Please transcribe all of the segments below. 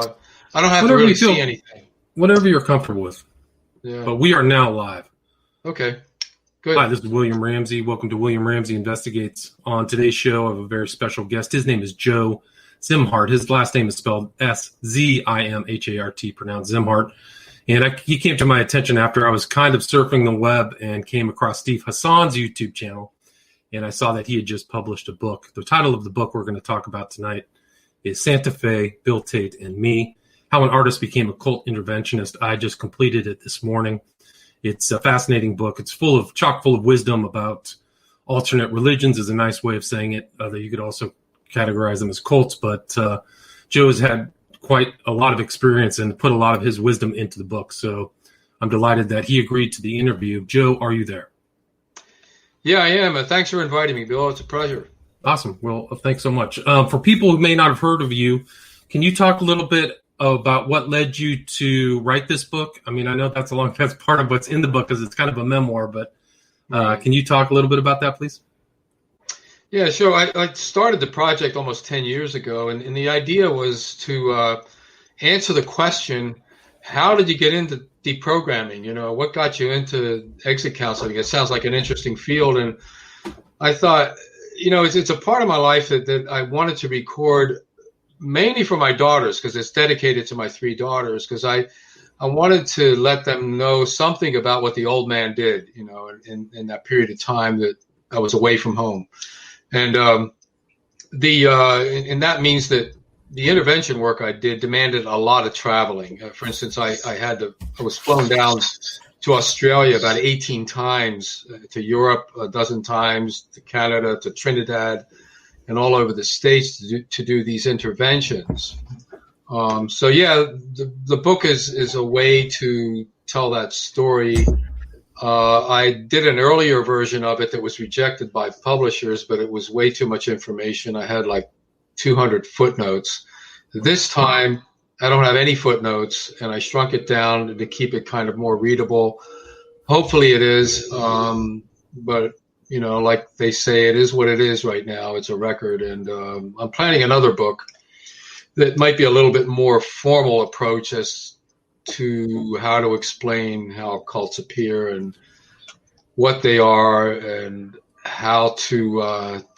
so I don't have Whatever to really you feel, see anything. Whatever you're comfortable with. Yeah. But we are now live. Okay. Good. Hi, this is William Ramsey. Welcome to William Ramsey Investigates. On today's show, I have a very special guest. His name is Joe Szimhart. His last name is spelled S-Z-I-M-H-A-R-T, pronounced Szimhart. And he came to my attention after I was kind of surfing the web and came across Steve Hassan's YouTube channel. And I saw that he had just published a book. The title of the book we're going to talk about tonight is Santa Fe, Bill Tate, and Me, How an Artist Became a Cult Interventionist. I just completed it this morning. It's a fascinating book. It's chock full of wisdom about alternate religions is a nice way of saying it. You could also categorize them as cults, but Joe has had quite a lot of experience and put a lot of his wisdom into the book. So I'm delighted that he agreed to the interview. Joe, are you there? Yeah, I am. Thanks for inviting me, Bill. It's a pleasure. Awesome. Well, thanks so much. For people who may not have heard of you, can you talk a little bit about what led you to write this book? I mean, I know that's part of what's in the book because it's kind of a memoir, but can you talk a little bit about that, please? Yeah, sure. I started the project almost 10 years ago, and the idea was to answer the question, how did you get into deprogramming? You know, what got you into exit counseling? It sounds like an interesting field. And I thought, you know, it's a part of my life that I wanted to record mainly for my daughters because it's dedicated to my three daughters because I wanted to let them know something about what the old man did, you know, in that period of time that I was away from home. And and that means that the intervention work I did demanded a lot of traveling. For instance, I was flown down to Australia about 18 times, to Europe a dozen times, to Canada, to Trinidad, and all over the States to do these interventions. So yeah, the book is a way to tell that story. I did an earlier version of it that was rejected by publishers, but it was way too much information. I had like 200 footnotes. This time, I don't have any footnotes, and I shrunk it down to keep it kind of more readable. Hopefully it is, but, you know, like they say, it is what it is right now. It's a record, and I'm planning another book that might be a little bit more formal approach as to how to explain how cults appear and what they are and how to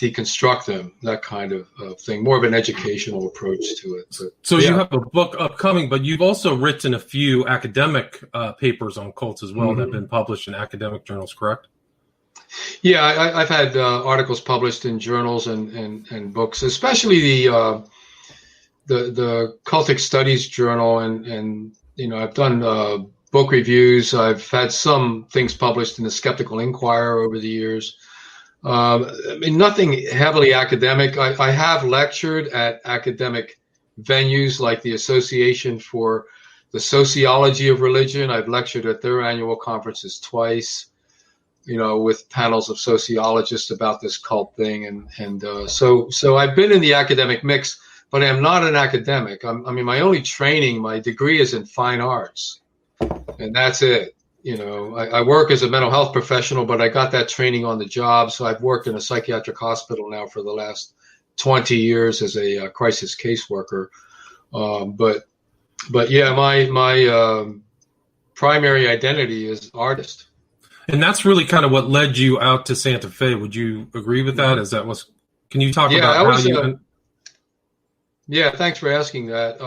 deconstruct them, that kind of thing, more of an educational approach to it. But, so you have a book upcoming, but you've also written a few academic papers on cults as well that have been published in academic journals, correct? Yeah, I've had articles published in journals and books, especially the Cultic Studies Journal, and you know, I've done book reviews. I've had some things published in the Skeptical Inquirer over the years. I mean, nothing heavily academic. I have lectured at academic venues like the Association for the Sociology of Religion. I've lectured at their annual conferences twice, you know, with panels of sociologists about this cult thing. So I've been in the academic mix, but I am not an academic. I mean, my only training, my degree is in fine arts, and that's it. You know, I work as a mental health professional, but I got that training on the job. So I've worked in a psychiatric hospital now for the last 20 years as a crisis caseworker. But yeah, my primary identity is artist. And that's really kind of what led you out to Santa Fe. Would you agree with that? Can you talk about how you... Yeah, thanks for asking that.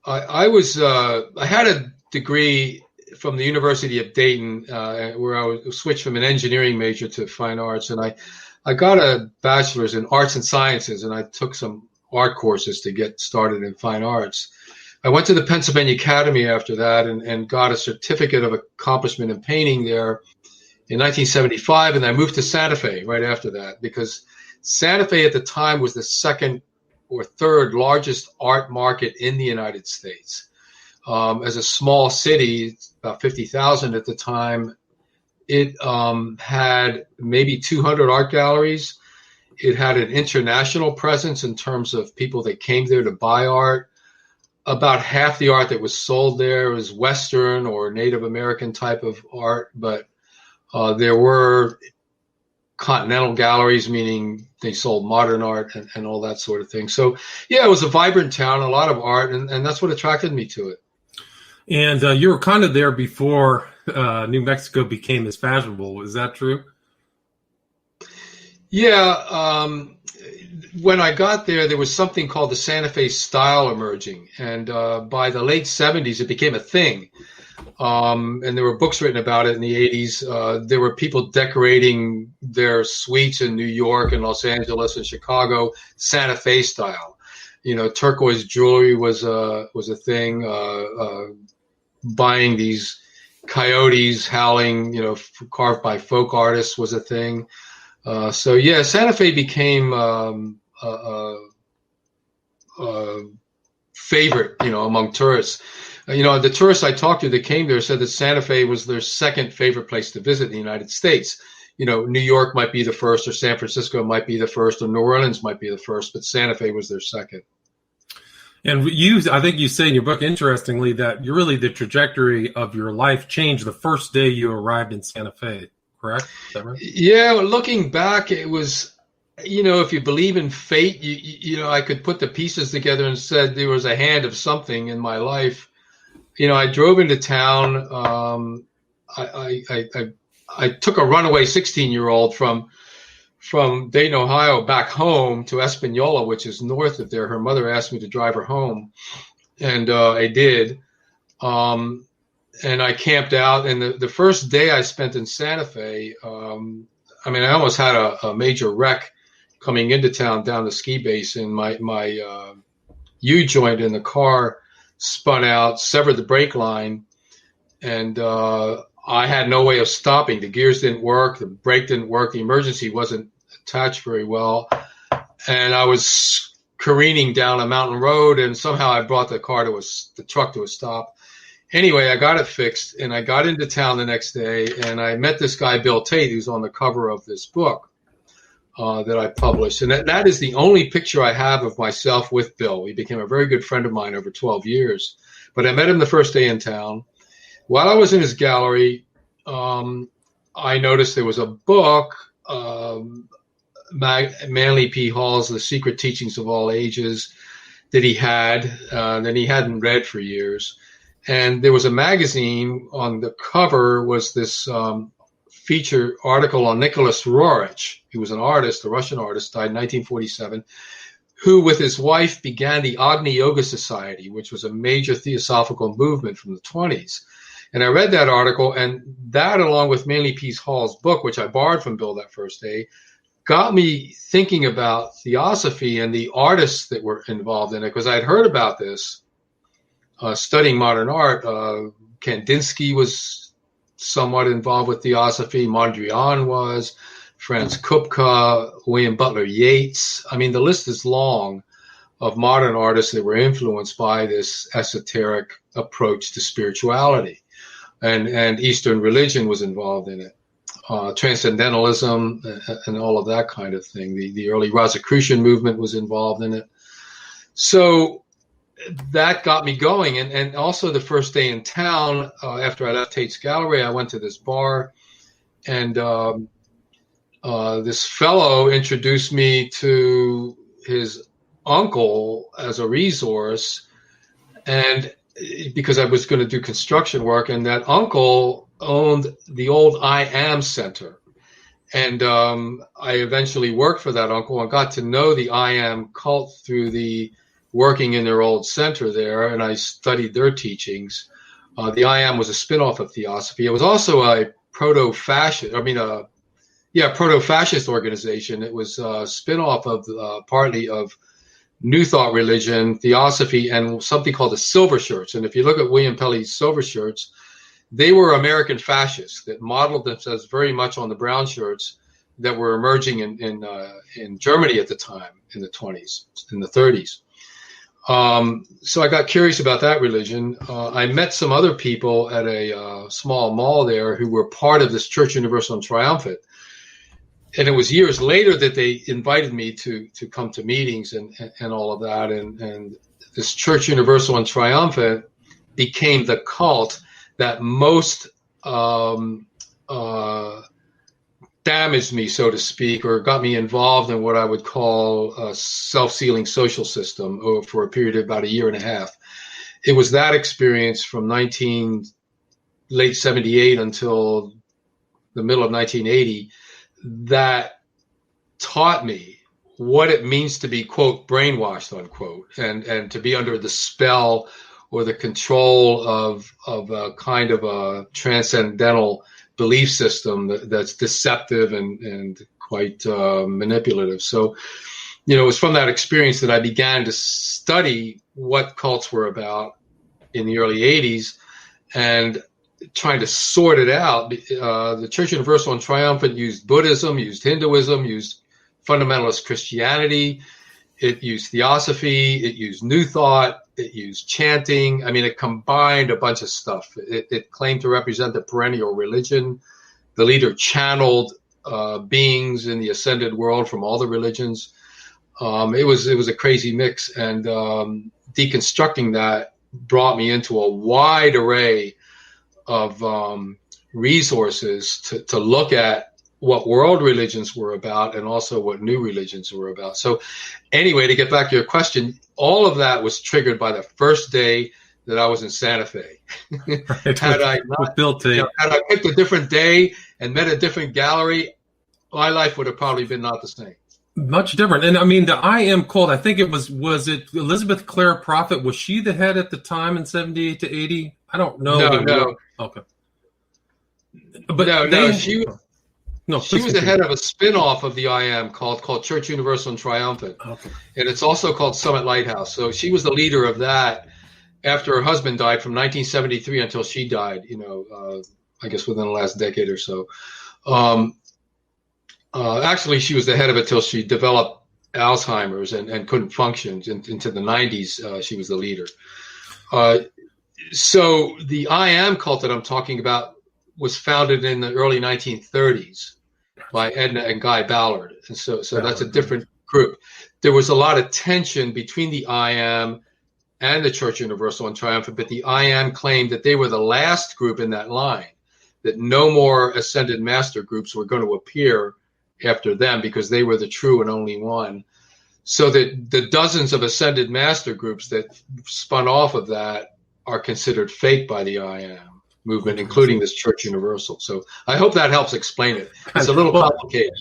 I had a degree from the University of Dayton where I switched from an engineering major to fine arts, and I got a bachelor's in arts and sciences, and I took some art courses to get started in fine arts. I went to the Pennsylvania Academy after that and got a certificate of accomplishment in painting there in 1975, and I moved to Santa Fe right after that because Santa Fe at the time was the second or third largest art market in the United States. As a small city, about 50,000 at the time, it had maybe 200 art galleries. It had an international presence in terms of people that came there to buy art. About half the art that was sold there was Western or Native American type of art, but there were continental galleries, meaning they sold modern art and all that sort of thing. So, yeah, it was a vibrant town, a lot of art, and that's what attracted me to it. And you were kind of there before New Mexico became as fashionable. Is that true? Yeah. When I got there, there was something called the Santa Fe style emerging. And by the late 70s, it became a thing. And there were books written about it in the 80s. There were people decorating their suites in New York and Los Angeles and Chicago, Santa Fe style. Turquoise jewelry was a thing. Buying these coyotes howling, carved by folk artists was a thing. So yeah, Santa Fe became a favorite, among tourists. The tourists I talked to that came there said that Santa Fe was their second favorite place to visit in the United States. New York might be the first, or San Francisco might be the first, or New Orleans might be the first, but Santa Fe was their second. And I think you say in your book, interestingly, that the trajectory of your life changed the first day you arrived in Santa Fe, correct? Is that right? Yeah, looking back, it was, if you believe in fate, I could put the pieces together and said there was a hand of something in my life. I drove into town. I took a runaway 16-year-old from Dayton, Ohio, back home to Espanola, which is north of there. Her mother asked me to drive her home, and I did. And I camped out. And the first day I spent in Santa Fe, I almost had a major wreck coming into town down the ski base, and my U-joint in the car spun out, severed the brake line, and I had no way of stopping. The gears didn't work, the brake didn't work, the emergency wasn't attached very well, and I was careening down a mountain road, and somehow I brought the truck to a stop. Anyway, I got it fixed, and I got into town the next day, and I met this guy, Bill Tate, who's on the cover of this book that I published. And that is the only picture I have of myself with Bill. He became a very good friend of mine over 12 years. But I met him the first day in town. While I was in his gallery, I noticed there was a book, Manly P. Hall's The Secret Teachings of All Ages, that he had, that he hadn't read for years. And there was a magazine. On the cover was this feature article on Nicholas Roerich. He was an artist, a Russian artist, died in 1947, who with his wife began the Agni Yoga Society, which was a major theosophical movement from the 20s. And I read that article, and that, along with Manly P. Hall's book, which I borrowed from Bill that first day, got me thinking about theosophy and the artists that were involved in it, because I had heard about this studying modern art. Kandinsky was somewhat involved with theosophy. Mondrian was, Franz Kupka, William Butler Yeats. I mean, the list is long of modern artists that were influenced by this esoteric approach to spirituality. And Eastern religion was involved in it. Transcendentalism and all of that kind of thing. The early Rosicrucian movement was involved in it. So that got me going. And also the first day in town, after I left Tate's gallery, I went to this bar, and this fellow introduced me to his uncle as a resource, and because I was going to do construction work, and that uncle owned the old I Am Center. And I eventually worked for that uncle and got to know the I Am cult through the working in their old center there, and I studied their teachings. The I Am was a spinoff of Theosophy. It was also a proto-fascist organization. It was a spinoff of partly of New Thought religion, Theosophy, and something called the Silver Shirts. And if you look at William Pelley's Silver Shirts, they were American fascists that modeled themselves very much on the brown shirts that were emerging in Germany at the time, in the 20s, in the 30s. So I got curious about that religion. I met some other people at a small mall there who were part of this Church Universal and Triumphant. And it was years later that they invited me to come to meetings and all of that. And this Church Universal and Triumphant became the cult that most damaged me, so to speak, or got me involved in what I would call a self-sealing social system for a period of about a year and a half. It was that experience from late 78 until the middle of 1980 that taught me what it means to be, quote, brainwashed, unquote, and to be under the spell or the control of a kind of a transcendental belief system that's deceptive and quite manipulative. So, it was from that experience that I began to study what cults were about in the early 80s and trying to sort it out. The Church Universal and Triumphant used Buddhism, used Hinduism, used fundamentalist Christianity. It used theosophy. It used New Thought. It used chanting. I mean, it combined a bunch of stuff. It claimed to represent the perennial religion. The leader channeled beings in the ascended world from all the religions. It was a crazy mix, and deconstructing that brought me into a wide array of resources to look at what world religions were about and also what new religions were about. So anyway, to get back to your question, all of that was triggered by the first day that I was in Santa Fe. Right. Had I picked a different day and met a different gallery, my life would have probably been not the same. Much different. And I mean, the I Am cult, I think it was it Elizabeth Clare Prophet? Was she the head at the time in 78 to 80? I don't know. No. Okay. But she was the head of a spin-off of the I Am called Church Universal and Triumphant. Okay. And it's also called Summit Lighthouse. So she was the leader of that after her husband died from 1973 until she died, I guess within the last decade or so. Actually, she was the head of it till she developed Alzheimer's and couldn't function. Into the 90s, she was the leader. So the I Am cult that I'm talking about was founded in the early 1930s by Edna and Guy Ballard. And so that's a different group. There was a lot of tension between the I Am and the Church Universal and Triumphant, but the I Am claimed that they were the last group in that line, that no more Ascended Master groups were going to appear after them because they were the true and only one. So that the dozens of Ascended Master groups that spun off of that are considered fake by the I Am movement, including this Church Universal. So I hope that helps explain it. It's a little complicated.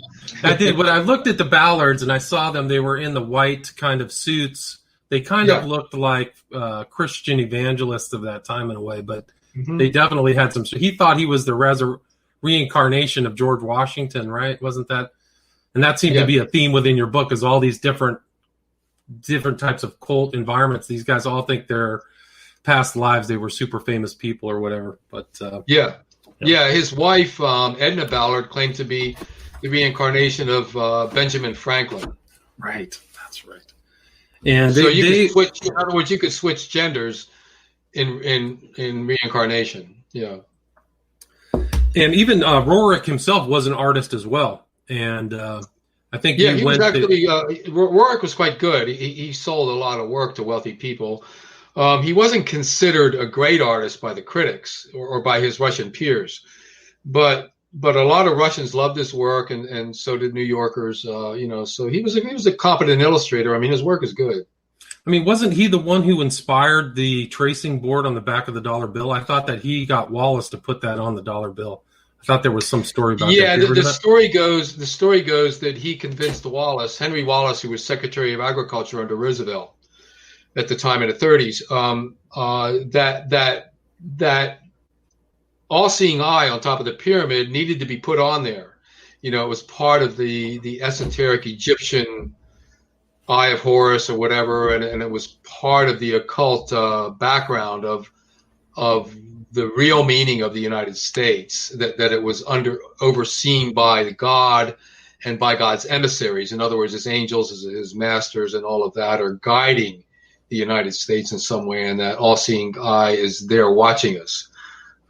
I did. When I looked at the Ballards and I saw them, they were in the white kind of suits. They kind of looked like Christian evangelists of that time in a way, but they definitely had some. He thought he was the reincarnation of George Washington, right? Wasn't that? And that seemed to be a theme within your book, is all these different types of cult environments. These guys all think their past lives they were super famous people or whatever. But his wife Edna Ballard claimed to be the reincarnation of Benjamin Franklin. Right, that's right. And so could switch. In other words, you could switch genders in reincarnation. Yeah. And even Roerich himself was an artist as well. And I think he was actually Roerich was quite good. He sold a lot of work to wealthy people. He wasn't considered a great artist by the critics or by his Russian peers, but a lot of Russians loved his work, and so did New Yorkers. So he was a competent illustrator. I mean, his work is good. I mean, wasn't he the one who inspired the tracing board on the back of the dollar bill? I thought that he got Wallace to put that on the dollar bill. I thought there was some story about that. Yeah, the story goes that he convinced Henry Wallace, who was Secretary of Agriculture under Roosevelt at the time in the 30s, that all-seeing eye on top of the pyramid needed to be put on there. It was part of the esoteric Egyptian Eye of Horus or whatever, and it was part of the occult background of the real meaning of the United States, that it was overseen by God and by God's emissaries. In other words, his angels, his masters, and all of that are guiding the United States in some way, and that all-seeing eye is there watching us.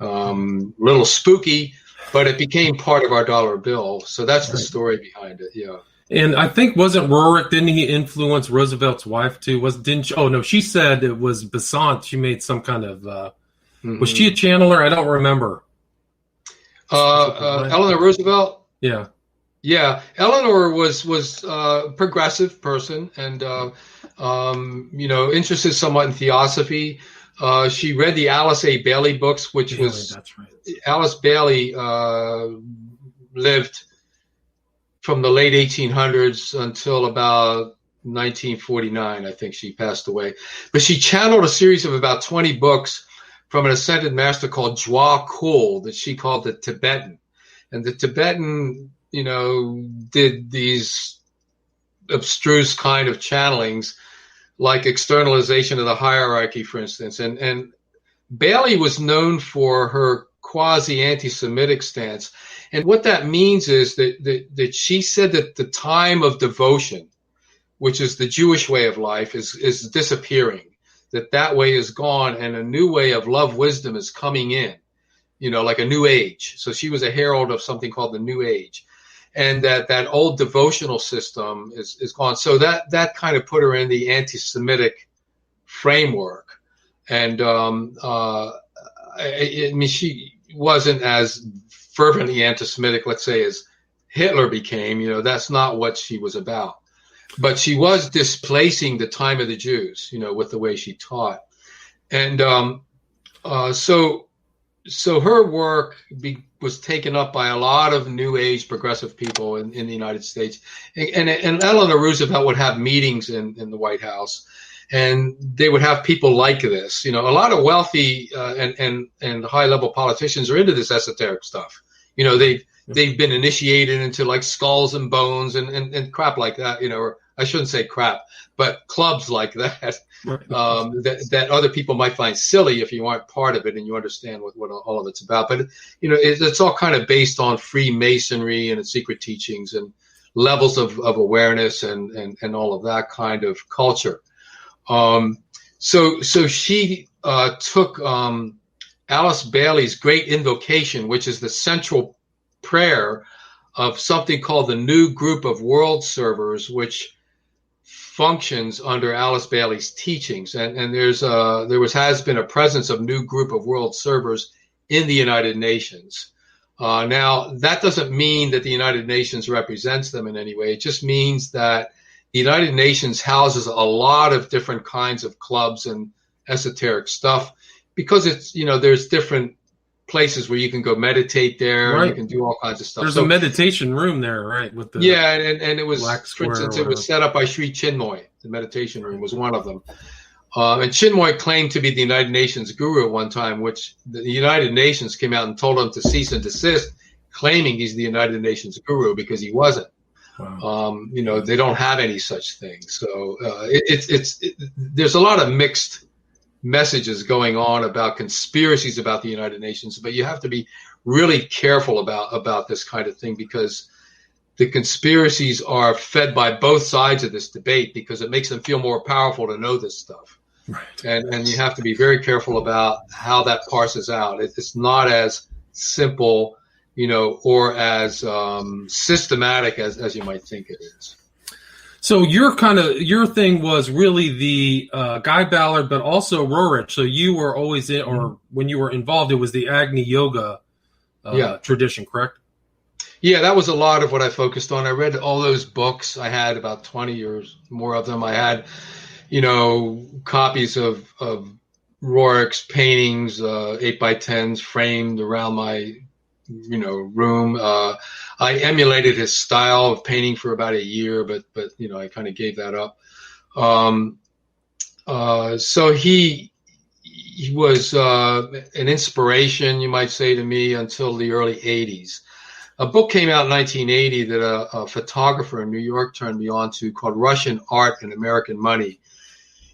Little spooky, but it became part of our dollar bill. So that's the story behind it. Yeah. And I think didn't he influence Roosevelt's wife too? She said it was Besant. She made some kind of, was she a channeler? I don't remember. Eleanor Roosevelt? Yeah. Yeah, Eleanor was a progressive person, and interested somewhat in theosophy. She read the Alice A. Bailey books, which Bailey, was that's right. Alice Bailey lived from the late 1800s until about 1949. I think she passed away, but she channeled a series of about 20 books from an ascended master called Jwa Kul that she called the Tibetan, and the Tibetan did these abstruse kind of channelings like externalization of the hierarchy, for instance. And Bailey was known for her quasi-anti-Semitic stance. And what that means is that she said that the time of devotion, which is the Jewish way of life, is disappearing, that way is gone, and a new way of love wisdom is coming in, like a new age. So she was a herald of something called the New Age. And that old devotional system is gone. So that kind of put her in the anti-Semitic framework. And she wasn't as fervently anti-Semitic, let's say, as Hitler became. That's not what she was about. But she was displacing the time of the Jews, with the way she taught. And so her work was taken up by a lot of New Age progressive people in the United States. And Eleanor Roosevelt would have meetings in the White House, and they would have people like this. A lot of wealthy and high-level politicians are into this esoteric stuff. They've been initiated into like skulls and bones and crap like that, or I shouldn't say crap, but clubs like that. That other people might find silly if you aren't part of it and you understand what all of it's about. But it's all kind of based on Freemasonry and its secret teachings and levels of awareness and all of that kind of culture. So she took Alice Bailey's Great Invocation, which is the central prayer of something called the New Group of World Servers, which functions under Alice Bailey's teachings, and has been a presence of New Group of World Servers in the United Nations. Now, that doesn't mean that the United Nations represents them in any way. It just means that the United Nations houses a lot of different kinds of clubs and esoteric stuff, because it's there's different places where you can go meditate there. Right. You can do all kinds of stuff. There's a meditation room there, right? With the and it was, for instance, it was set up by Sri Chinmoy. The meditation room was one of them. And Chinmoy claimed to be the United Nations guru at one time, which the United Nations came out and told him to cease and desist, claiming he's the United Nations guru, because he wasn't. Wow. They don't have any such thing. So there's a lot of mixed messages going on about conspiracies about the United Nations, but you have to be really careful about this kind of thing, because the conspiracies are fed by both sides of this debate, because it makes them feel more powerful to know this stuff. Right. And you have to be very careful about how that parses out. It's not as simple, or as systematic as you might think it is. So your thing was really the Guy Ballard, but also Roerich. So you were always in, or when you were involved, it was the Agni Yoga tradition, correct? Yeah, that was a lot of what I focused on. I read all those books. I had about 20 or more of them. I had, copies of Roerich's paintings, 8x10s framed around my, room. I emulated his style of painting for about a year, but I kind of gave that up. So he was an inspiration, you might say, to me until the early 80s. A book came out in 1980 that a photographer in New York turned me on to, called Russian Art and American Money.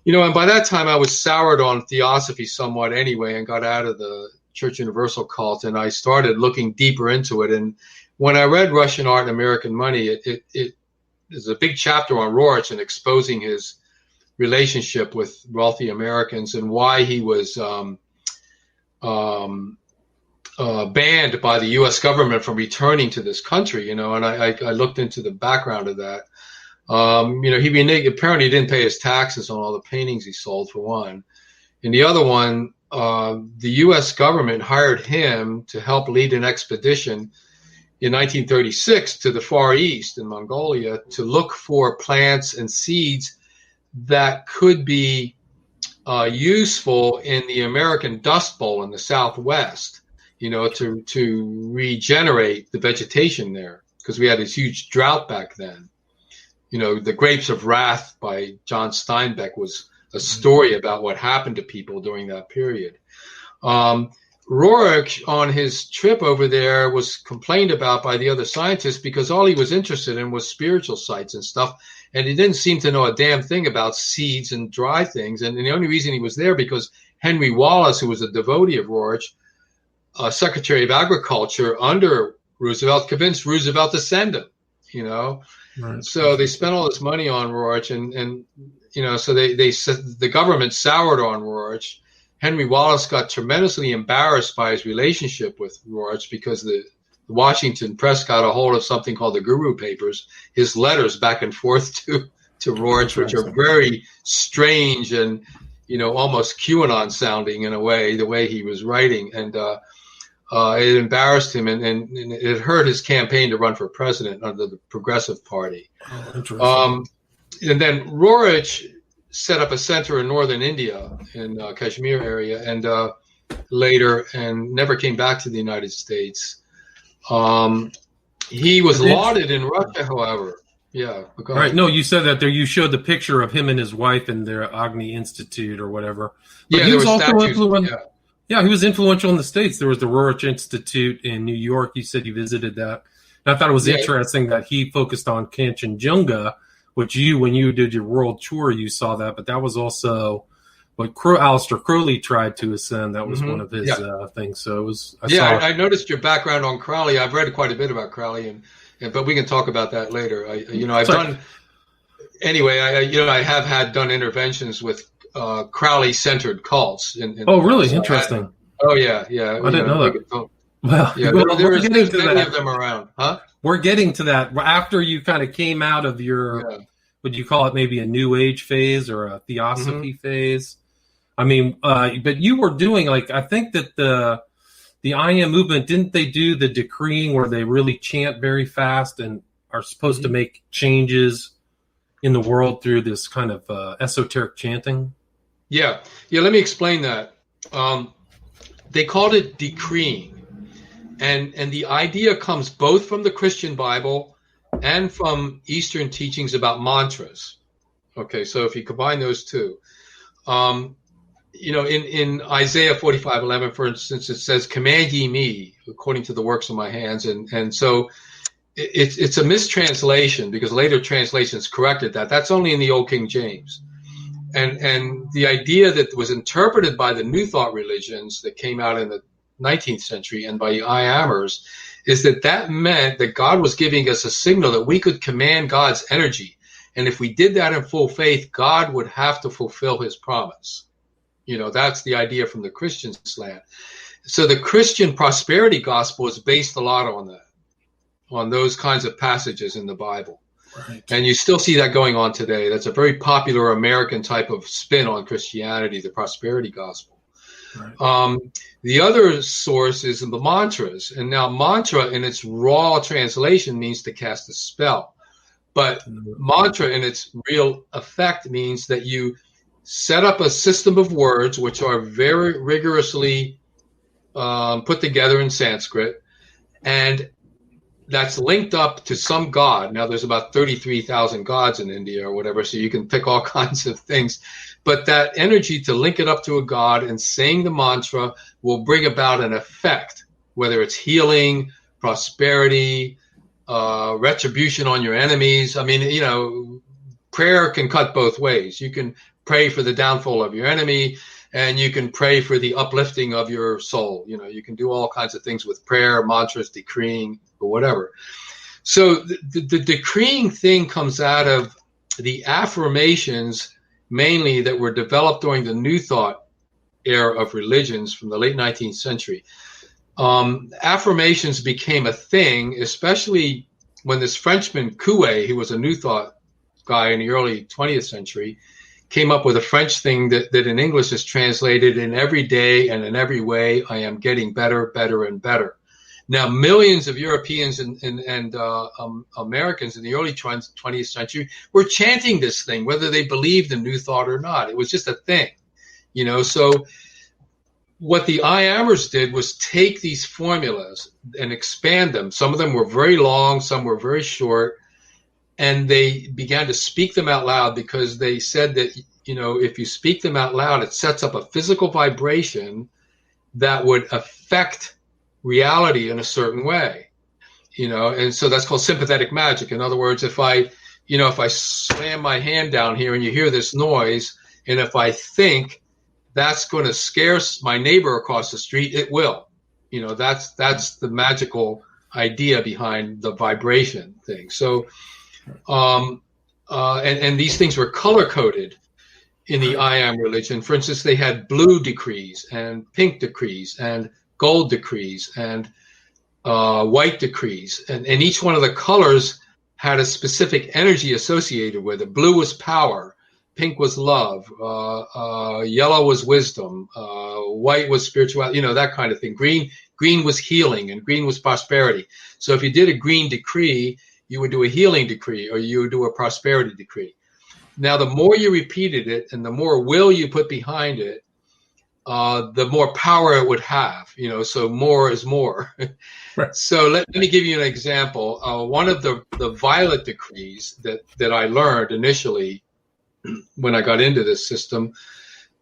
And by that time I was soured on theosophy somewhat anyway, and got out of the Church Universal cult, and I started looking deeper into it. And when I read Russian Art and American Money, it is a big chapter on Roerich and exposing his relationship with wealthy Americans and why he was banned by the U.S. government from returning to this country, and I looked into the background of that. He apparently didn't pay his taxes on all the paintings he sold, for one. And the other one, the U.S. government hired him to help lead an expedition in 1936 to the Far East in Mongolia to look for plants and seeds that could be useful in the American Dust Bowl in the Southwest, to regenerate the vegetation there, because we had this huge drought back then. The Grapes of Wrath by John Steinbeck was a story about what happened to people during that period. Roerich, on his trip over there, was complained about by the other scientists because all he was interested in was spiritual sites and stuff, and he didn't seem to know a damn thing about seeds and dry things. And the only reason he was there because Henry Wallace, who was a devotee of Roerich, Secretary of Agriculture under Roosevelt, convinced Roosevelt to send him. Right. So they spent all this money on Roerich, and so they said the government soured on Roerich. Henry Wallace got tremendously embarrassed by his relationship with Roerich because the Washington press got a hold of something called the Guru Papers, his letters back and forth to Roerich, which are very strange and, almost QAnon sounding in a way, the way he was writing. And it embarrassed him, and it hurt his campaign to run for president under the Progressive Party. Oh, interesting. And then Roerich set up a center in northern India, in Kashmir area, and later, and never came back to the United States. He was lauded in Russia, however. Yeah. Right. No, you said that there. You showed the picture of him and his wife in their Agni Institute or whatever. But yeah, he there was were also statues. influential. Yeah, he was influential in the States. There was the Roerich Institute in New York. You said you visited that. And I thought it was interesting that he focused on Kanchenjunga, which when you did your world tour, you saw that. But that was also what Aleister Crowley tried to ascend. That was one of his things. So it was. I noticed your background on Crowley. I've read quite a bit about Crowley, but we can talk about that later. I've done anyway. I have done interventions with Crowley-centered cults. Oh, really? Interesting. Yeah. I didn't know that. Well, there's many of them around, huh? We're getting to that after you kind of came out of your, would you call it maybe a New Age phase or a Theosophy phase? I mean, but you were doing I think that the I Am movement, didn't they do the decreeing where they really chant very fast and are supposed to make changes in the world through this kind of esoteric chanting? Yeah. Let me explain that. They called it decreeing. And the idea comes both from the Christian Bible and from Eastern teachings about mantras. Okay, so if you combine those two, in Isaiah 45:11, for instance, it says, "Command ye me according to the works of my hands," and so it's a mistranslation because later translations corrected that. That's only in the Old King James, and the idea that was interpreted by the New Thought religions that came out in the 19th century and by I-Amers is that meant that God was giving us a signal that we could command God's energy. And if we did that in full faith, God would have to fulfill his promise. That's the idea from the Christian slant. So the Christian prosperity gospel is based a lot on that, on those kinds of passages in the Bible. Right. And you still see that going on today. That's a very popular American type of spin on Christianity, the prosperity gospel. Right. The other source is the mantras. And now mantra in its raw translation means to cast a spell. But mantra in its real effect means that you set up a system of words which are very rigorously put together in Sanskrit, and that's linked up to some god. Now there's about 33,000 gods in India or whatever, so you can pick all kinds of things. But that energy to link it up to a god and saying the mantra will bring about an effect, whether it's healing, prosperity, retribution on your enemies. I mean, prayer can cut both ways. You can pray for the downfall of your enemy, and you can pray for the uplifting of your soul. You can do all kinds of things with prayer, mantras, decreeing, or whatever. So the decreeing thing comes out of the affirmations mainly that were developed during the New Thought era of religions from the late 19th century. Affirmations became a thing, especially when this Frenchman, Coué, who was a New Thought guy in the early 20th century, came up with a French thing that in English is translated in every day and in every way, I am getting better, better, and better. Now, millions of Europeans and Americans in the early 20th century were chanting this thing, whether they believed in New Thought or not. It was just a thing, So what the I Amers did was take these formulas and expand them. Some of them were very long, some were very short, and they began to speak them out loud because they said that, if you speak them out loud, it sets up a physical vibration that would affect reality in a certain way, and so that's called sympathetic magic. In other words, if I slam my hand down here and you hear this noise, and if I think that's going to scare my neighbor across the street, it will. That's the magical idea behind the vibration thing. So, and these things were color coded in the I Am religion. For instance, they had blue decrees and pink decrees and gold decrees and white decrees, and each one of the colors had a specific energy associated with it. Blue was power, pink was love, yellow was wisdom, white was spirituality, that kind of thing. Green was healing, and green was prosperity. So if you did a green decree, you would do a healing decree, or you would do a prosperity decree. Now, the more you repeated it and the more will you put behind it, the more power it would have, so more is more. Right. So let me give you an example. One of the violet decrees that I learned initially when I got into this system,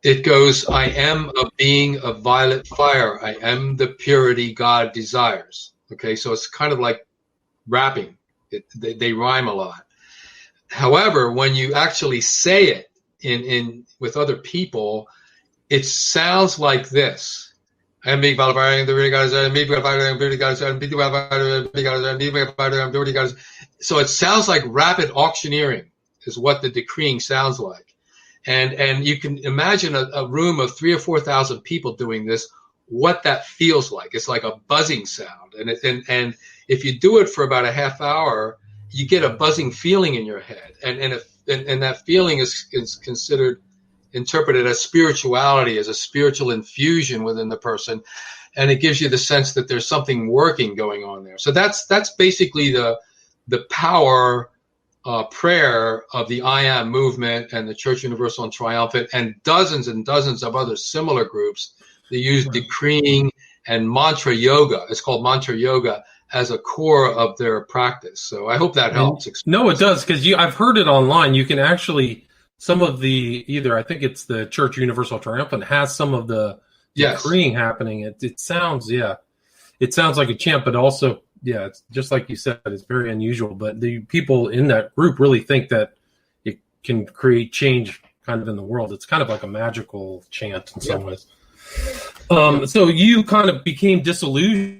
it goes, I am a being of violet fire. I am the purity God desires. Okay, so it's kind of like rapping. They rhyme a lot. However, when you actually say it in with other people, it sounds like this. So it sounds like rapid auctioneering is what the decreeing sounds like. And you can imagine a room of 3,000 or 4,000 people doing this, what that feels like. It's like a buzzing sound. And if you do it for about a half hour, you get a buzzing feeling in your head. And that feeling is interpreted as spirituality, as a spiritual infusion within the person, and it gives you the sense that there's something working going on there. So that's basically the power prayer of the I Am movement and the Church Universal and Triumphant, and dozens of other similar groups that use decreeing and mantra yoga. It's called mantra yoga as a core of their practice. So I hope that helps. No, it does, because I've heard it online. You can actually, some of the, either I think it's the Church Universal Triumphant has some of the decreeing happening. It sounds, it sounds like a chant, but also, it's just like you said, it's very unusual. But the people in that group really think that it can create change kind of in the world. It's kind of like a magical chant in some ways. So you kind of became disillusioned,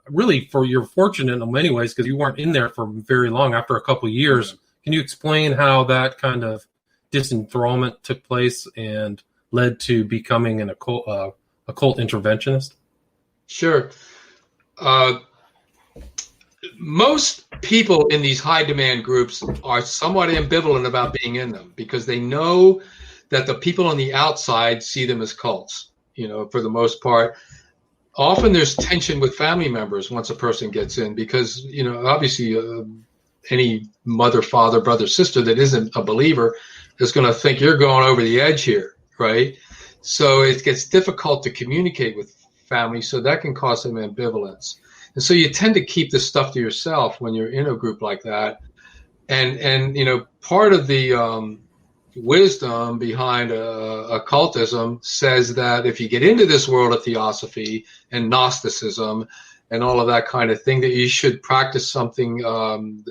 really, you're fortunate in many ways, because you weren't in there for very long. After a couple of years, can you explain how that kind of disenthrallment took place and led to becoming an occult interventionist? Sure. Most people in these high demand groups are somewhat ambivalent about being in them, because they know that the people on the outside see them as cults, for the most part. Often there's tension with family members once a person gets in, because, obviously any mother, father, brother, sister that isn't a believer is going to think you're going over the edge here, right? So it gets difficult to communicate with family, so that can cause some ambivalence. And so you tend to keep this stuff to yourself when you're in a group like that. And part of the wisdom behind occultism says that if you get into this world of theosophy and Gnosticism and all of that kind of thing, that you should practice something.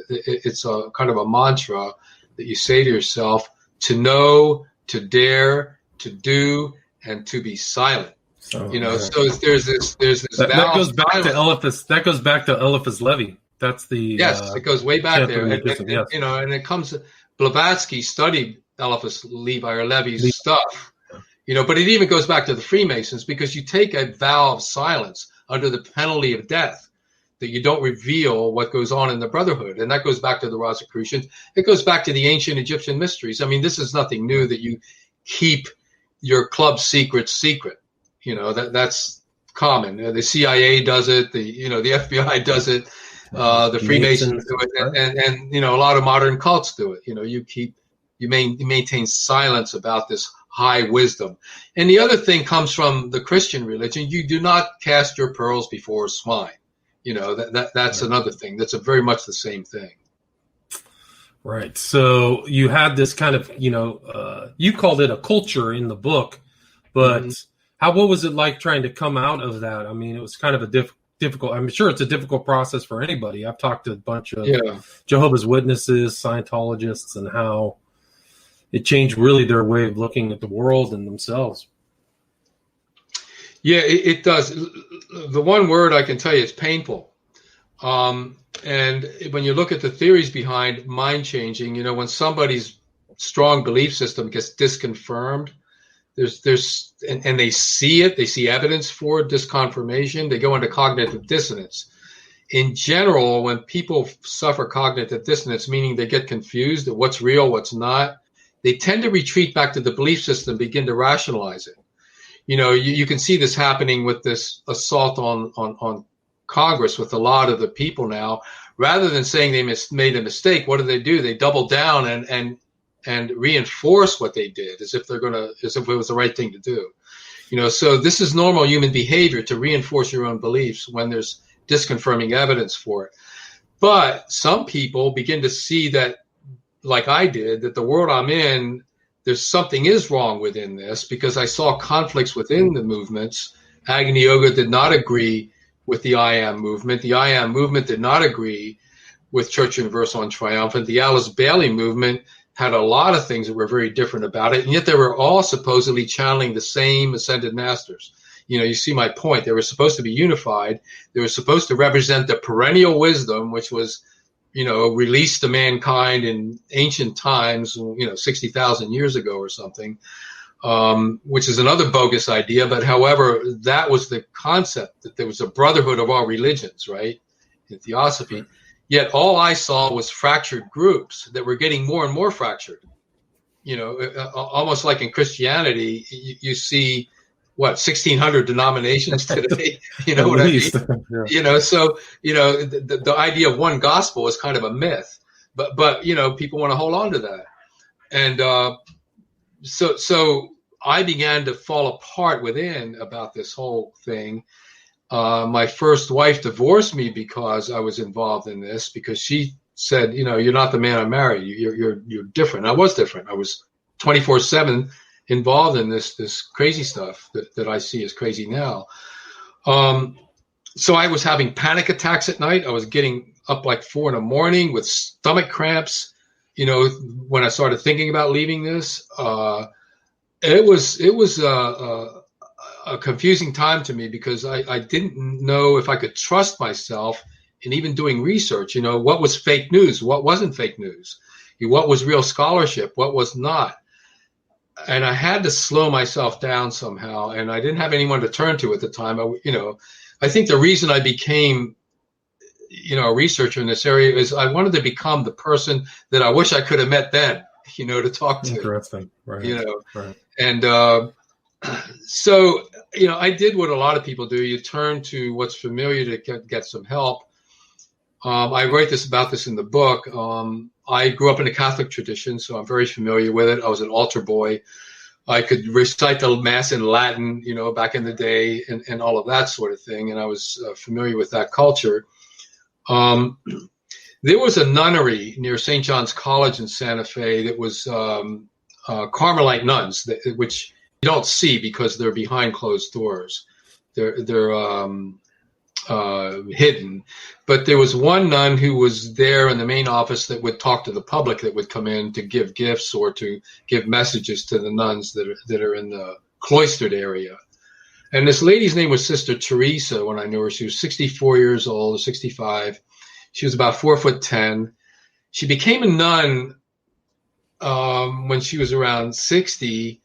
It's a kind of a mantra that you say to yourself: to know, to dare, to do, and to be silent. So there's this that goes back to Eliphas. That goes back to Eliphas Levi. That's the it goes way back there. And it comes. Blavatsky studied Eliphas Levi or Levi's stuff, but it even goes back to the Freemasons, because you take a vow of silence under the penalty of death, that you don't reveal what goes on in the Brotherhood. And that goes back to the Rosicrucians. It goes back to the ancient Egyptian mysteries. I mean, this is nothing new, that you keep your club secret secret. That's common. The CIA does it. The FBI does it. The Freemasons do it, and a lot of modern cults do it. You maintain silence about this high wisdom. And the other thing comes from the Christian religion. You do not cast your pearls before swine. That's another thing. That's very much the same thing. Right. So you had this kind of, you called it a culture in the book, but what was it like trying to come out of that? I mean, it was kind of a difficult, I'm sure it's a difficult process for anybody. I've talked to a bunch of Jehovah's Witnesses, Scientologists, and how it changed really their way of looking at the world and themselves. Yeah, it does. The one word I can tell you, it's painful. And when you look at the theories behind mind changing, when somebody's strong belief system gets disconfirmed, and they see it, they see evidence for disconfirmation, they go into cognitive dissonance. In general, when people suffer cognitive dissonance, meaning they get confused at what's real, what's not, they tend to retreat back to the belief system, begin to rationalize it. You can see this happening with this assault on Congress with a lot of the people now. Rather than saying they made a mistake, what do? They double down and reinforce what they did as if it was the right thing to do. So this is normal human behavior, to reinforce your own beliefs when there's disconfirming evidence for it. But some people begin to see that, like I did, that the world I'm in, there's something is wrong within this, because I saw conflicts within the movements. Agni Yoga did not agree with the I Am movement. The I Am movement did not agree with Church Universal and Triumphant. The Alice Bailey movement had a lot of things that were very different about it, and yet they were all supposedly channeling the same ascended masters. You see my point. They were supposed to be unified. They were supposed to represent the perennial wisdom, which was, released to mankind in ancient times, 60,000 years ago or something, which is another bogus idea. But however, that was the concept, that there was a brotherhood of all religions, right, in Theosophy. Right. Yet all I saw was fractured groups that were getting more and more fractured. Almost like in Christianity, you see, 1,600 denominations today. What I mean? Yeah. So the idea of one gospel is kind of a myth, but people want to hold on to that, and so I began to fall apart within about this whole thing. My first wife divorced me because I was involved in this, because she said, you're not the man I married. You're different. I was different. I was 24/7 involved in this crazy stuff that I see as crazy now. So I was having panic attacks at night. I was getting up like 4 a.m. with stomach cramps. When I started thinking about leaving this, it was a confusing time to me, because I didn't know if I could trust myself in even doing research. What was fake news? What wasn't fake news? What was real scholarship? What was not? And I had to slow myself down somehow, and I didn't have anyone to turn to at the time. I think the reason I became, a researcher in this area is I wanted to become the person that I wish I could have met then, to talk to. Interesting, right? Right. And so, I did what a lot of people do. You turn to what's familiar to get some help. I write about this in the book. I grew up in the Catholic tradition, so I'm very familiar with it. I was an altar boy. I could recite the Mass in Latin, back in the day, and all of that sort of thing. And I was familiar with that culture. There was a nunnery near St. John's College in Santa Fe that was Carmelite nuns, which you don't see because they're behind closed doors. They're hidden. But there was one nun who was there in the main office that would talk to the public that would come in to give gifts or to give messages to the nuns that are in the cloistered area. And this lady's name was Sister Teresa when I knew her. She was 64 years old, 65. She was about 4'10". She became a nun when she was around 60,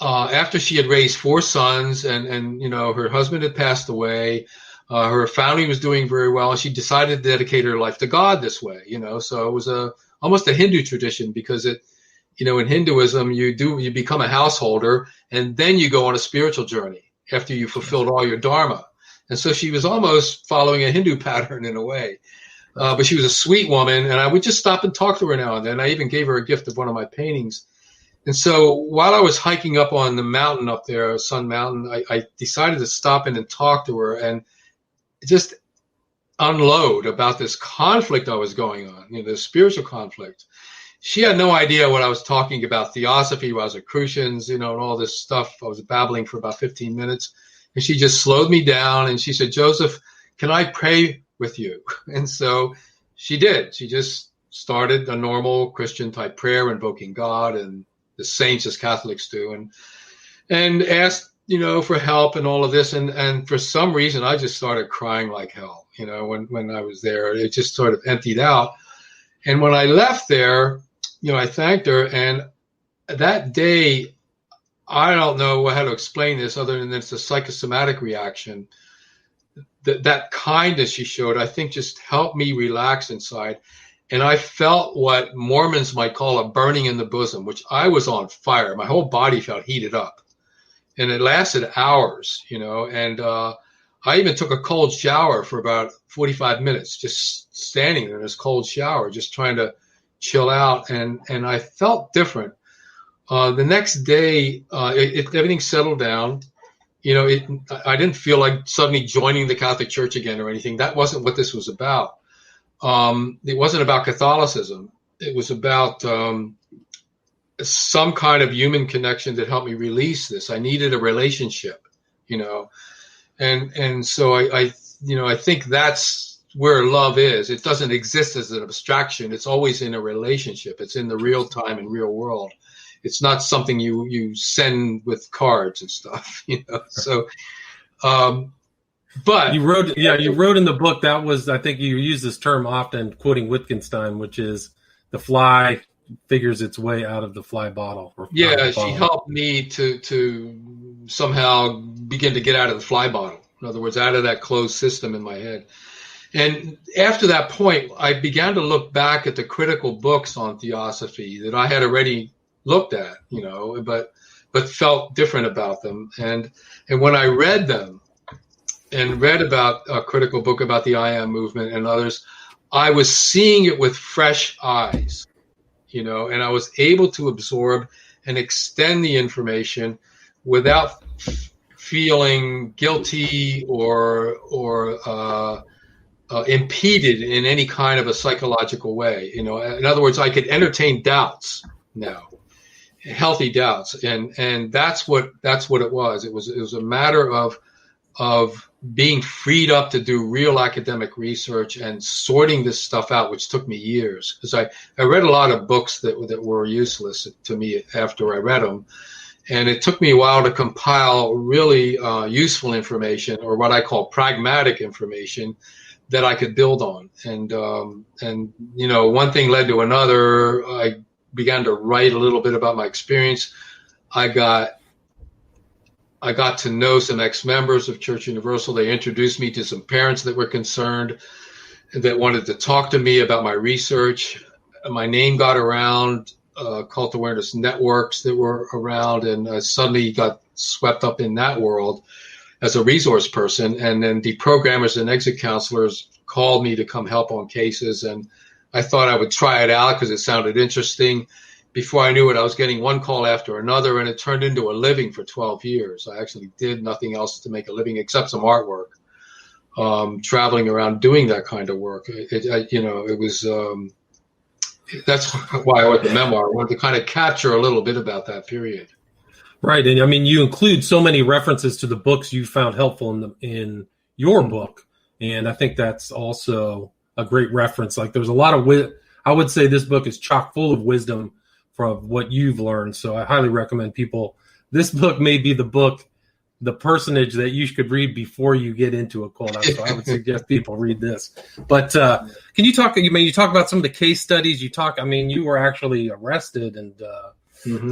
after she had raised 4 sons and her husband had passed away. Her family was doing very well, and she decided to dedicate her life to God this way, So it was almost a Hindu tradition, because in Hinduism you become a householder and then you go on a spiritual journey, after you fulfilled all your dharma. And so she was almost following a Hindu pattern in a way. But she was a sweet woman, and I would just stop and talk to her now and then. I even gave her a gift of one of my paintings. And so while I was hiking up on the mountain up there, Sun Mountain, I decided to stop in and talk to her and just unload about this conflict I was going on, the spiritual conflict. She had no idea what I was talking about, theosophy, Rosicrucians, and all this stuff. I was babbling for about 15 minutes. And she just slowed me down and she said, "Joseph, can I pray with you?" And so she did. She just started a normal Christian type prayer, invoking God and the saints as Catholics do, and asked, for help and all of this. And for some reason, I just started crying like hell, when I was there. It just sort of emptied out. And when I left there, I thanked her. And that day, I don't know how to explain this other than it's a psychosomatic reaction. That kindness she showed, I think, just helped me relax inside. And I felt what Mormons might call a burning in the bosom, which I was on fire. My whole body felt heated up. And it lasted hours, and I even took a cold shower for about 45 minutes, just standing in this cold shower, just trying to chill out. And I felt different. The next day, everything settled down. I didn't feel like suddenly joining the Catholic Church again or anything. That wasn't what this was about. It wasn't about Catholicism. It was about some kind of human connection that helped me release this. I needed a relationship, and so I think that's where love is. It doesn't exist as an abstraction. It's always in a relationship. It's in the real time and real world. It's not something you send with cards and stuff, So, but you wrote in the book, that was, I think you use this term often, quoting Wittgenstein, which is the fly figures its way out of the fly bottle. Yeah, she helped me to somehow begin to get out of the fly bottle. In other words, out of that closed system in my head. And after that point, I began to look back at the critical books on theosophy that I had already looked at, but felt different about them. And when I read them and read about a critical book about the I Am movement and others, I was seeing it with fresh eyes, and I was able to absorb and extend the information without feeling guilty or impeded in any kind of a psychological way. In other words, I could entertain doubts now. Healthy doubts, and that's what it was. It was a matter of being freed up to do real academic research and sorting this stuff out, which took me years, because I read a lot of books that were useless to me after I read them, and it took me a while to compile really useful information, or what I call pragmatic information, that I could build on. And one thing led to another. I began to write a little bit about my experience. I got to know some ex-members of Church Universal. They introduced me to some parents that were concerned, that wanted to talk to me about my research. My name got around, cult awareness networks that were around, and I suddenly got swept up in that world as a resource person. And then deprogrammers and exit counselors called me to come help on cases, and I thought I would try it out because it sounded interesting. Before I knew it, I was getting one call after another, and it turned into a living for 12 years. I actually did nothing else to make a living except some artwork, traveling around doing that kind of work. It was that's why I wrote the memoir. I wanted to kind of capture a little bit about that period. Right, and I mean, you include so many references to the books you found helpful in your book, and I think that's also a great reference. Like, there's a lot of I would say this book is chock full of wisdom from what you've learned. So I highly recommend people. This book may be the personage that you could read before you get into a cult. So I would suggest people read this. But can you talk? You talk about some of the case studies. You were actually arrested and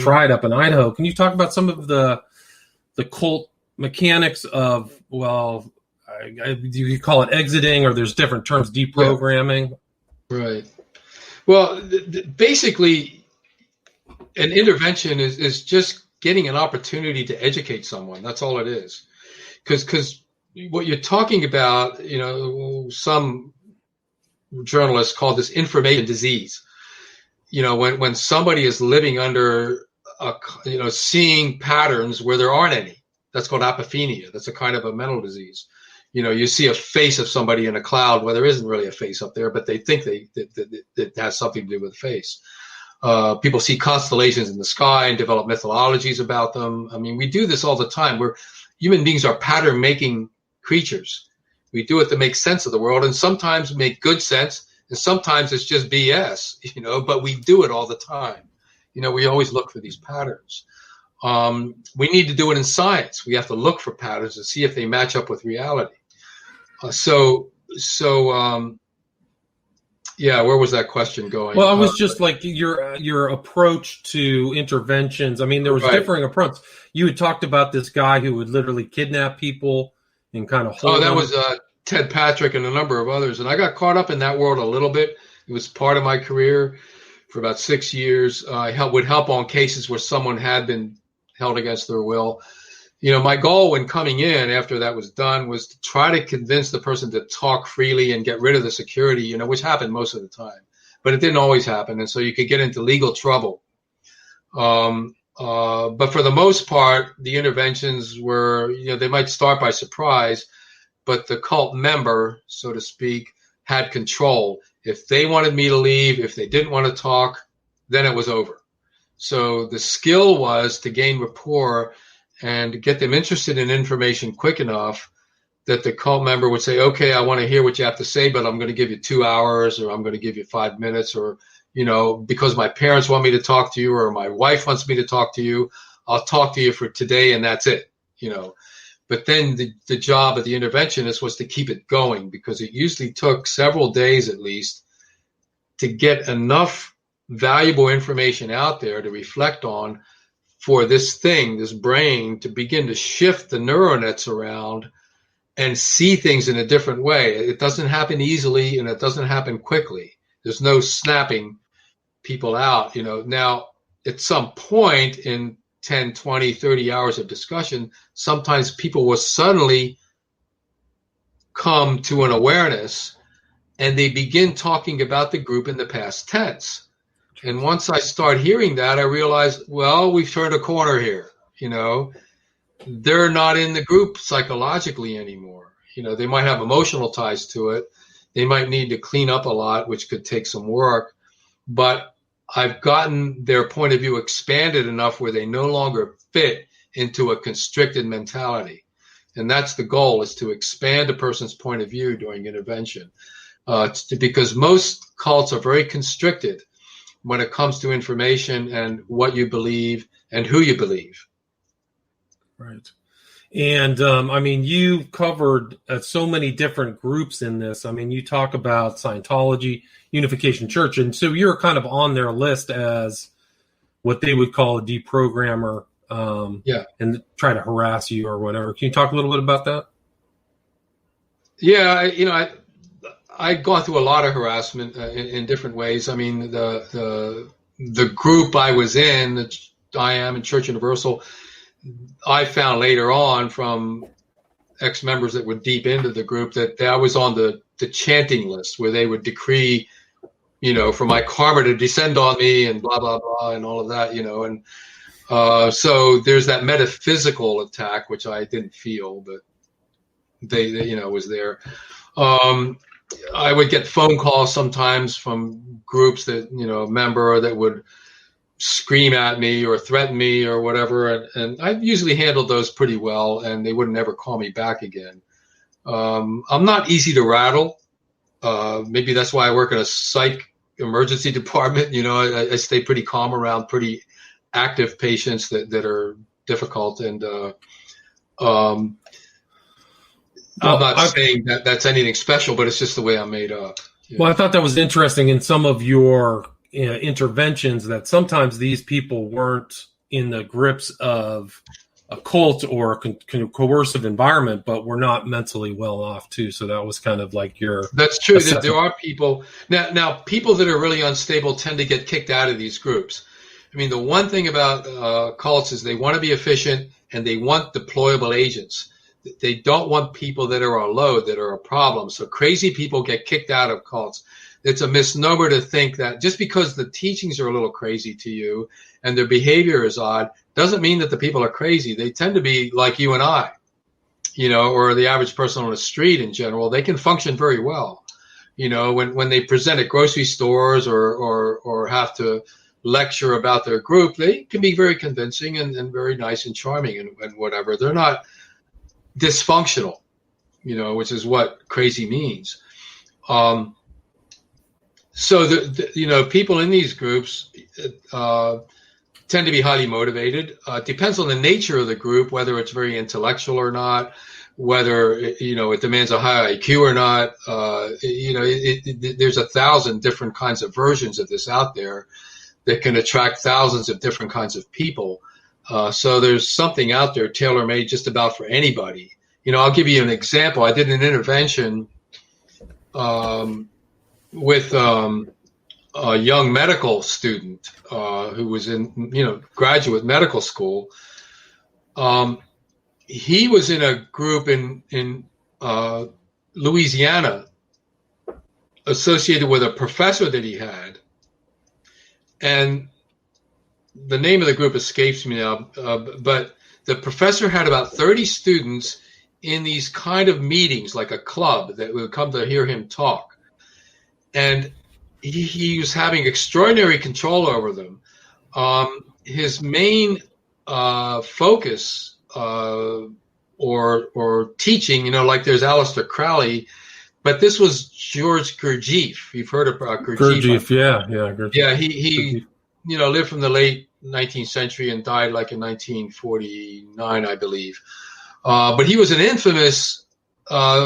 tried up in Idaho. Can you talk about some of the cult mechanics of, you call it exiting, or there's different terms, deprogramming? Right. Well, basically, an intervention is just getting an opportunity to educate someone. That's all it is. Because what you're talking about, some journalists call this information disease. When somebody is living under, seeing patterns where there aren't any, that's called apophenia. That's a kind of a mental disease. You see a face of somebody in a cloud where there isn't really a face up there, but they think that it has something to do with the face. People see constellations in the sky and develop mythologies about them. I mean, we do this all the time. Human beings are pattern-making creatures. We do it to make sense of the world, and sometimes make good sense, and sometimes it's just BS, but we do it all the time. We always look for these patterns. We need to do it in science. We have to look for patterns and see if they match up with reality. Where was that question going? Well, I was just like your approach to interventions. I mean, there was differing approaches. You had talked about this guy who would literally kidnap people and kind of hold them. Was Ted Patrick and a number of others. And I got caught up in that world a little bit. It was part of my career for about 6 years. I would help on cases where someone had been held against their will. My goal when coming in after that was done was to try to convince the person to talk freely and get rid of the security, which happened most of the time, but it didn't always happen. And so you could get into legal trouble. But for the most part, the interventions were, they might start by surprise, but the cult member, so to speak, had control. If they wanted me to leave, if they didn't want to talk, then it was over. So the skill was to gain rapport and get them interested in information quick enough that the cult member would say, okay, I want to hear what you have to say, but I'm going to give you 2 hours, or I'm going to give you 5 minutes, or, because my parents want me to talk to you, or my wife wants me to talk to you, I'll talk to you for today, and that's it, But then the job of the interventionist was to keep it going, because it usually took several days at least to get enough valuable information out there to reflect on for this brain to begin to shift the neural nets around and see things in a different way. It doesn't happen easily, and it doesn't happen quickly. There's no snapping people out. Now at some point in 10, 20, 30 hours of discussion, sometimes people will suddenly come to an awareness and they begin talking about the group in the past tense. And once I start hearing that, I realize, well, we've turned a corner here. They're not in the group psychologically anymore. They might have emotional ties to it. They might need to clean up a lot, which could take some work. But I've gotten their point of view expanded enough where they no longer fit into a constricted mentality. And that's the goal, is to expand a person's point of view during intervention. Because most cults are very constricted when it comes to information and what you believe and who you believe. Right. And you covered so many different groups in this. I mean, you talk about Scientology, Unification Church, and so you're kind of on their list as what they would call a deprogrammer, and try to harass you or whatever. Can you talk a little bit about that? Yeah, I've gone through a lot of harassment in different ways. I mean, the group I was in, the IAM and Church Universal, I found later on from ex-members that were deep into the group that I was on the chanting list, where they would decree, for my karma to descend on me and blah, blah, blah, and all of that, and so there's that metaphysical attack, which I didn't feel, but they was there. I would get phone calls sometimes from groups that, a member that would scream at me or threaten me or whatever. And I've usually handled those pretty well, and they would never call me back again. I'm not easy to rattle. Maybe that's why I work in a psych emergency department. I stay pretty calm around pretty active patients that are difficult. And I'm not saying that that's anything special, but it's just the way I'm made up. Well, I thought that was interesting in some of your interventions, that sometimes these people weren't in the grips of a cult or a coercive environment, but were not mentally well off too. So that was kind of like your... That's true. There are people now people that are really unstable tend to get kicked out of these groups. I mean, the one thing about cults is they want to be efficient and they want deployable agents. They don't want people that are a load, that are a problem. So crazy people get kicked out of cults. It's a misnomer to think that just because the teachings are a little crazy to you and their behavior is odd doesn't mean that the people are crazy. They tend to be like you and I, or the average person on the street in general. They can function very well. When they present at grocery stores or have to lecture about their group, they can be very convincing and very nice and charming and whatever. They're not dysfunctional, which is what crazy means. So people in these groups tend to be highly motivated. It depends on the nature of the group, whether it's very intellectual or not, whether it demands a high IQ or not. There's 1,000 different kinds of versions of this out there that can attract thousands of different kinds of people. So there's something out there tailor-made just about for anybody. I'll give you an example. I did an intervention with a young medical student who was in, graduate medical school. He was in a group in Louisiana associated with a professor that he had. And the name of the group escapes me now, but the professor had about 30 students in these kind of meetings, like a club, that would come to hear him talk. And he was having extraordinary control over them. His main focus or teaching, like there's Aleister Crowley, but this was George Gurdjieff. You've heard about Gurdjieff. Gurdjieff, yeah. Gurdjieff. Yeah, he lived from the late 19th century and died like in 1949, I believe. But he was an infamous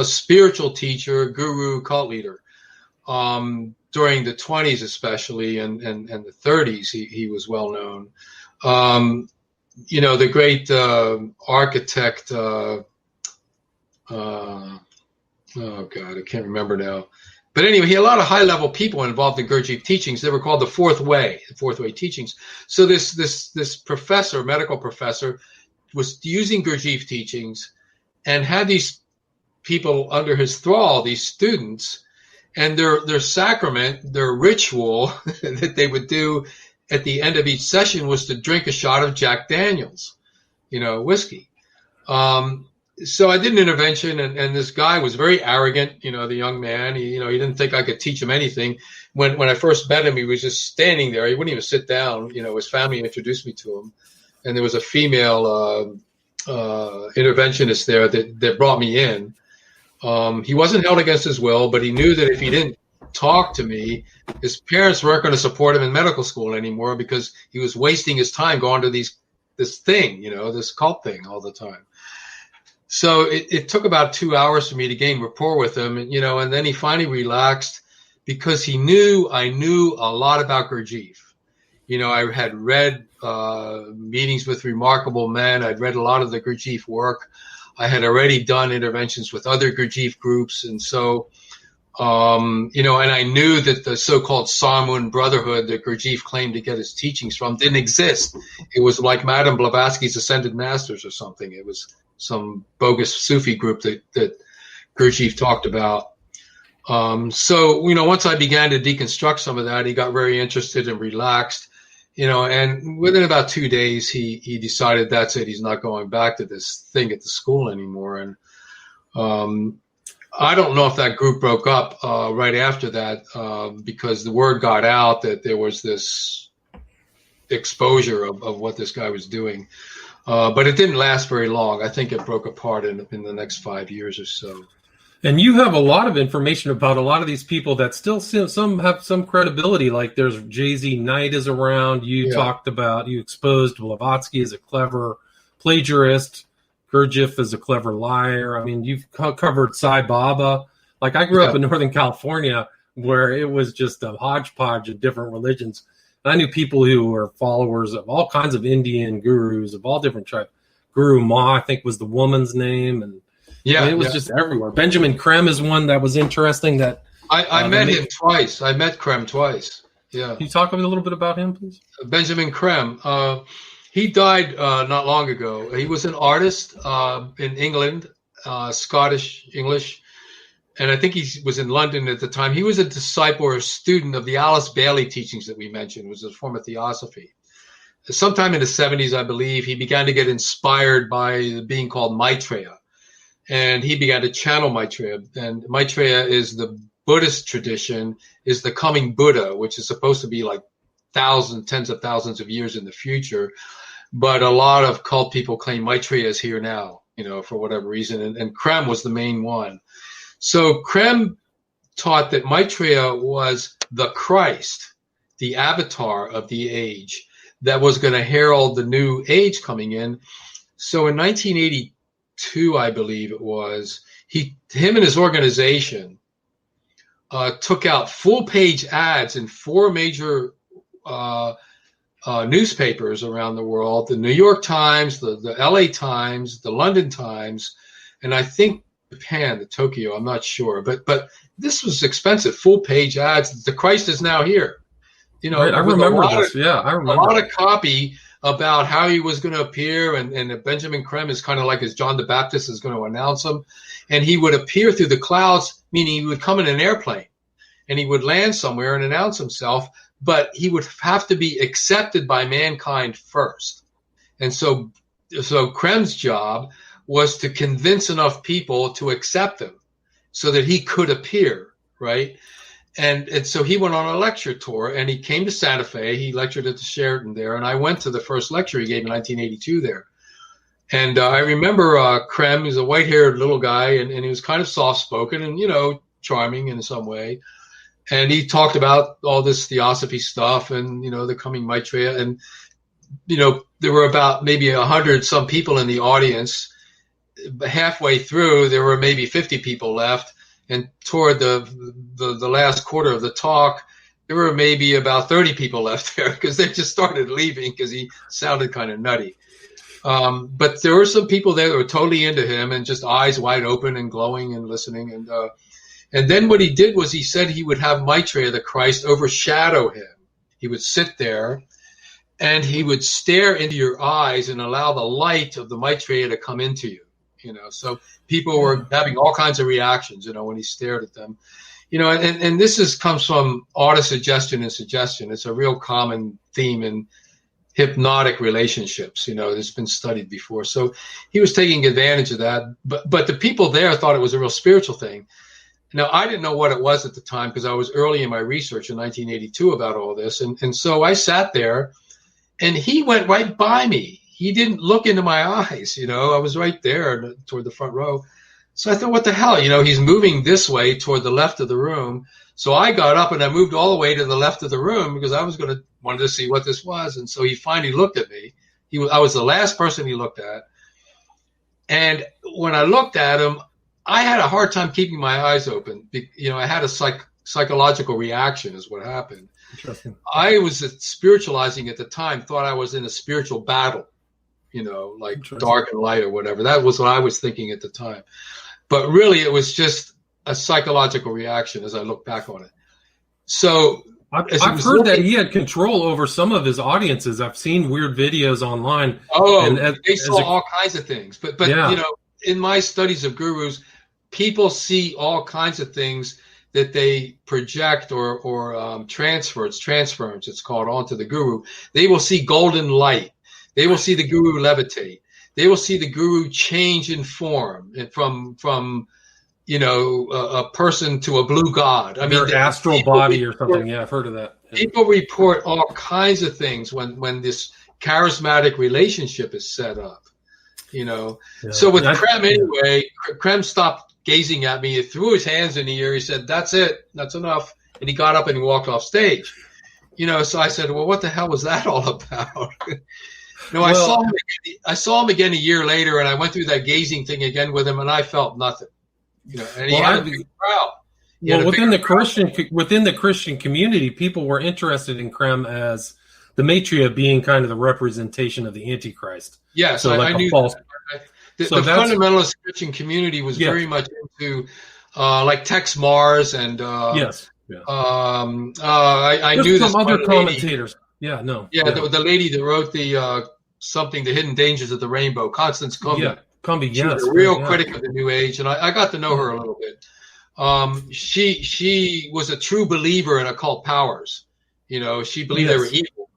spiritual teacher, guru, cult leader. During the 20s especially and the 30s, he was well known. The great architect, oh God, I can't remember now. But anyway, he had a lot of high-level people involved in Gurdjieff teachings. They were called the Fourth Way teachings. So this professor, medical professor, was using Gurdjieff teachings and had these people under his thrall, these students, and their sacrament, their ritual that they would do at the end of each session was to drink a shot of Jack Daniels, whiskey. So I did an intervention, and this guy was very arrogant, the young man. He didn't think I could teach him anything. When I first met him, he was just standing there. He wouldn't even sit down. His family introduced me to him. And there was a female interventionist there that brought me in. He wasn't held against his will, but he knew that if he didn't talk to me, his parents weren't going to support him in medical school anymore because he was wasting his time going to this thing, this cult thing all the time. So it took about 2 hours for me to gain rapport with him, and then he finally relaxed because he knew I knew a lot about Gurdjieff. I had read meetings with remarkable men. I'd read a lot of the Gurdjieff work. I had already done interventions with other Gurdjieff groups. And so, and I knew that the so-called Sarmun Brotherhood that Gurdjieff claimed to get his teachings from didn't exist. It was like Madame Blavatsky's Ascended Masters or something. It was some bogus Sufi group that Gurdjieff talked about. So, once I began to deconstruct some of that, he got very interested and relaxed, and within about 2 days, he decided that's it. He's not going back to this thing at the school anymore. And I don't know if that group broke up right after that because the word got out that there was this exposure of what this guy was doing. But it didn't last very long. I think it broke apart in the next 5 years or so. And you have a lot of information about a lot of these people that still some have some credibility. Like there's Jay-Z Knight is around. You exposed Blavatsky as a clever plagiarist. Gurdjieff is a clever liar. I mean, you've covered Sai Baba. Like I grew up in Northern California where it was just a hodgepodge of different religions. I knew people who were followers of all kinds of Indian gurus of all different tribes. Guru Ma, I think, was the woman's name, and it was just everywhere. Benjamin Krem is one that was interesting. That I met him twice. I met Krem twice. Yeah. Can you talk a little bit about him, please? Benjamin Creme. He died not long ago. He was an artist in England, Scottish English, and I think he was in London at the time. He was a disciple or a student of the Alice Bailey teachings that we mentioned, which was a form of theosophy. Sometime in the 70s, I believe, he began to get inspired by the being called Maitreya, and he began to channel Maitreya. And Maitreya is the Buddhist tradition, is the coming Buddha, which is supposed to be like tens of thousands of years in the future. But a lot of cult people claim Maitreya is here now, for whatever reason. And Creme was the main one. So Creme taught that Maitreya was the Christ, the avatar of the age that was going to herald the new age coming in. So in 1982, I believe it was, him and his organization took out full-page ads in 4 major newspapers around the world: the New York Times, the LA Times, the London Times, and I think Japan, the Tokyo, I'm not sure. But this was expensive, full-page ads. The Christ is now here. Right, I remember this. I remember. A lot of copy about how he was going to appear, and Benjamin Creme is kind of like as John the Baptist is going to announce him. And he would appear through the clouds, meaning he would come in an airplane, and he would land somewhere and announce himself, but he would have to be accepted by mankind first. And so Creme's job was to convince enough people to accept him so that he could appear, right? And so he went on a lecture tour, and he came to Santa Fe. He lectured at the Sheraton there, and I went to the first lecture he gave in 1982 there. And I remember Creme, he's a white-haired little guy, and he was kind of soft-spoken and, charming in some way. And he talked about all this theosophy stuff and, the coming Maitreya. And, there were about maybe 100 some people in the audience. Halfway through, there were maybe 50 people left. And toward the last quarter of the talk, there were maybe about 30 people left there because they just started leaving because he sounded kind of nutty. But there were some people there that were totally into him and just eyes wide open and glowing and listening. And then what he did was he said he would have Maitreya, the Christ, overshadow him. He would sit there and he would stare into your eyes and allow the light of the Maitreya to come into you. So people were having all kinds of reactions, when he stared at them, and this comes from autosuggestion and suggestion. It's a real common theme in hypnotic relationships, it's been studied before. So he was taking advantage of that, but the people there thought it was a real spiritual thing. Now, I didn't know what it was at the time because I was early in my research in 1982 about all this. And so I sat there and he went right by me. He didn't look into my eyes, I was right there toward the front row. So I thought, what the hell? He's moving this way toward the left of the room. So I got up and I moved all the way to the left of the room because I wanted to see what this was. And so he finally looked at me. I was the last person he looked at. And when I looked at him, I had a hard time keeping my eyes open. I had a psychological reaction is what happened. Interesting. I was spiritualizing at the time, thought I was in a spiritual battle. Like dark and light or whatever. That was what I was thinking at the time. But really, it was just a psychological reaction as I look back on it. So I've heard that he had control over some of his audiences. I've seen weird videos online. Oh, they saw all kinds of things. But yeah. In my studies of gurus, people see all kinds of things that they project or transference, it's called, onto the guru. They will see golden light. They will see the guru levitate. They will see the guru change in form from a person to a blue god. Their astral body or something. Yeah, I've heard of that. Yeah. People report all kinds of things when this charismatic relationship is set up. Yeah. So with Creme anyway, Creme stopped gazing at me. He threw his hands in the air. He said, "That's it. That's enough." And he got up and he walked off stage. So I said, "Well, what the hell was that all about?" I saw him again a year later, and I went through that gazing thing again with him, and I felt nothing. And he had a big crowd. Within the Christian community, people were interested in Creme as the Maitreya being kind of the representation of the Antichrist. Yes, so I knew that. The fundamentalist Christian community was very much into like Tex Mars and yes. Yeah. I There's knew some this other one commentators. Yeah, no. lady. The lady that wrote the Hidden Dangers of the Rainbow, Constance Cumby. Yeah, Cumby, She was yes. a real Yeah. critic of the New Age, and I got to know her a little bit. She was a true believer in occult powers. She believed they were evil.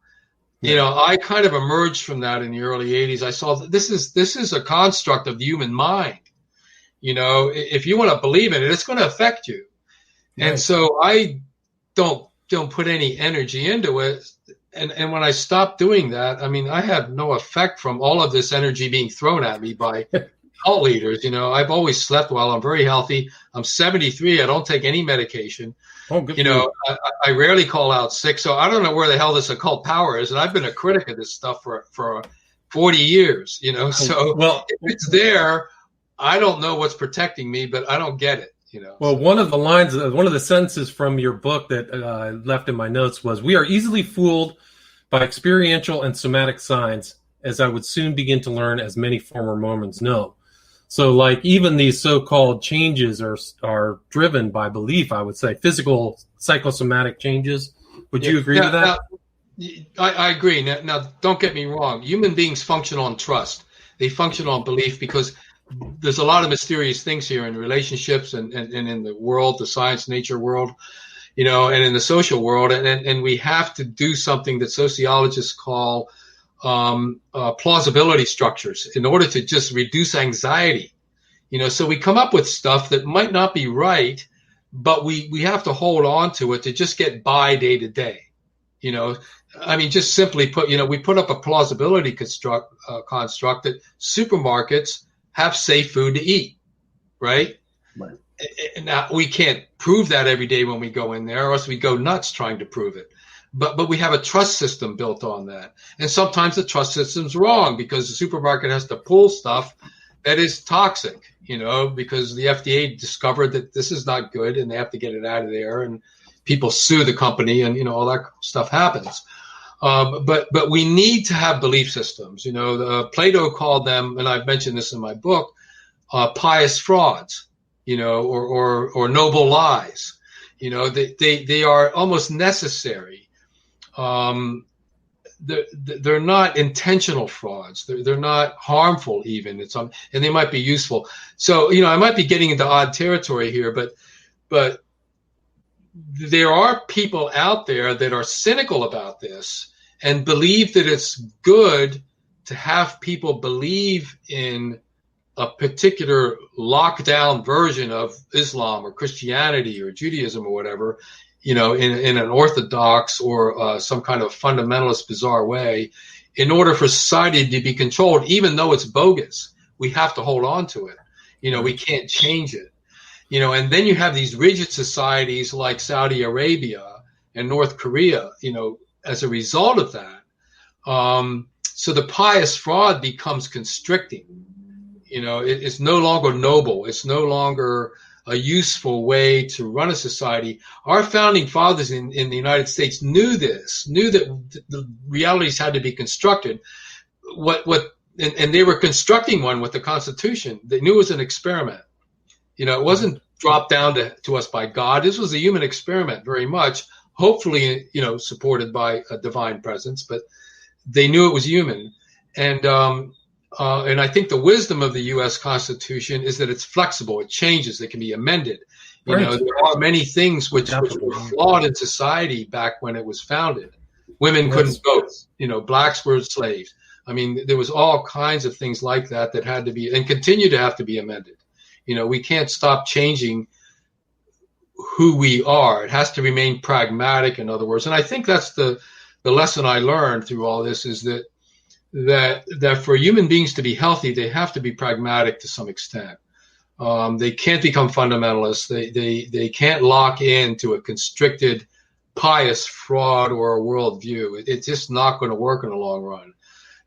Yeah. I kind of emerged from that in the early 80s. I saw that this is a construct of the human mind. If you want to believe in it, it's going to affect you. Right. And so I don't put any energy into it. And when I stopped doing that, I mean, I have no effect from all of this energy being thrown at me by cult leaders. I've always slept well. I'm very healthy. I'm 73. I don't take any medication. Oh, good for you. I rarely call out sick. So I don't know where the hell this occult power is. And I've been a critic of this stuff for 40 years, So if it's there, I don't know what's protecting me, but I don't get it. Well, one of the sentences from your book that I left in my notes was, "We are easily fooled by experiential and somatic signs, as I would soon begin to learn, as many former Mormons know." So, like, even these so-called changes are driven by belief, I would say, physical, psychosomatic changes. Would you agree with that? I agree. Now, don't get me wrong. Human beings function on trust. They function on belief because there's a lot of mysterious things here in relationships and in the world, the science, nature world, and in the social world. And we have to do something that sociologists call plausibility structures in order to just reduce anxiety. So we come up with stuff that might not be right, but we have to hold on to it to just get by day to day. I mean, just simply put, we put up a plausibility construct that supermarkets have safe food to eat, right? Right. Now, we can't prove that every day when we go in there, or else we go nuts trying to prove it. But we have a trust system built on that. And sometimes the trust system's wrong because the supermarket has to pull stuff that is toxic, because the FDA discovered that this is not good and they have to get it out of there, and people sue the company, and, all that stuff happens. But we need to have belief systems. Plato called them, and I've mentioned this in my book, pious frauds, or noble lies. They are almost necessary. They're not intentional frauds. They're not harmful even. And they might be useful. So, I might be getting into odd territory here, but there are people out there that are cynical about this and believe that it's good to have people believe in a particular lockdown version of Islam or Christianity or Judaism or whatever, in an orthodox or some kind of fundamentalist bizarre way, in order for society to be controlled, even though it's bogus. We have to hold on to it. We can't change it. And then you have these rigid societies like Saudi Arabia and North Korea, as a result of that. So the pious fraud becomes constricting. It's no longer noble. It's no longer a useful way to run a society. Our founding fathers in the United States knew that the realities had to be constructed. And they were constructing one with the Constitution. They knew it was an experiment. It wasn't dropped down to us by God. This was a human experiment very much, hopefully, supported by a divine presence, but they knew it was human. And I think the wisdom of the U.S. Constitution is that it's flexible. It changes. It can be amended. There are many things which were flawed in society back when it was founded. Women couldn't vote. Blacks were slaves. I mean, there was all kinds of things like that had to be and continue to have to be amended. We can't stop changing who we are. It has to remain pragmatic, in other words. And I think that's the lesson I learned through all this, is that for human beings to be healthy, they have to be pragmatic to some extent. They can't become fundamentalists. They can't lock into a constricted, pious fraud or a worldview. It's just not going to work in the long run.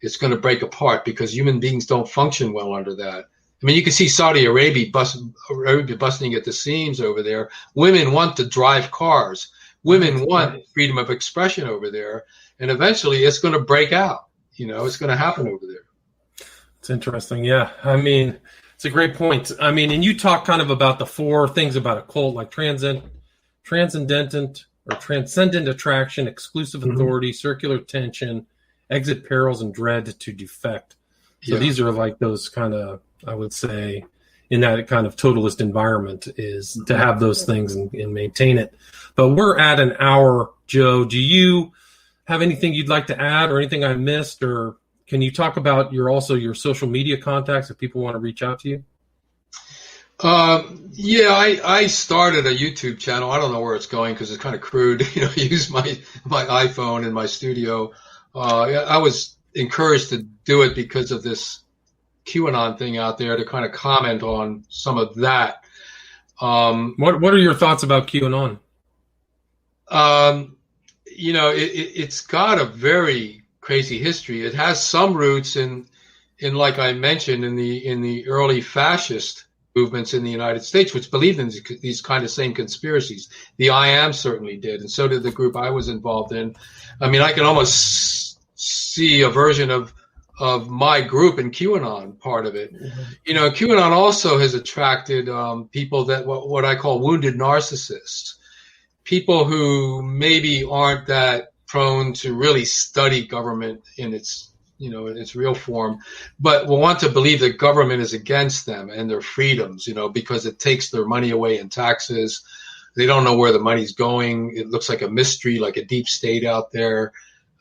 It's going to break apart because human beings don't function well under that. I mean, you can see Saudi Arabia busting at the seams over there. Women want to drive cars. Women want freedom of expression over there. And eventually it's going to break out. It's going to happen over there. It's interesting. Yeah. I mean, it's a great point. I mean, and you talk kind of about the four things about a cult, like transcendent attraction, exclusive authority, circular tension, exit perils, and dread to defect. So these are like those kind of, I would say, in that kind of totalist environment is to have those things and maintain it. But we're at an hour, Joe. Do you have anything you'd like to add or anything I missed? Or can you talk about your social media contacts if people want to reach out to you? I started a YouTube channel. I don't know where it's going because it's kind of crude. I use my iPhone in my studio. I was encouraged to do it because of this QAnon thing out there to kind of comment on some of that. What are your thoughts about QAnon? It's got a very crazy history. It has some roots in like I mentioned, in the early fascist movements in the United States, which believed in these kind of same conspiracies. The I Am certainly did, and so did the group I was involved in. I mean, I can almost see a version of my group in QAnon part of it. QAnon also has attracted people that what I call wounded narcissists, people who maybe aren't that prone to really study government in its real form, but will want to believe that government is against them and their freedoms, because it takes their money away in taxes. They don't know where the money's going. It looks like a mystery, like a deep state out there.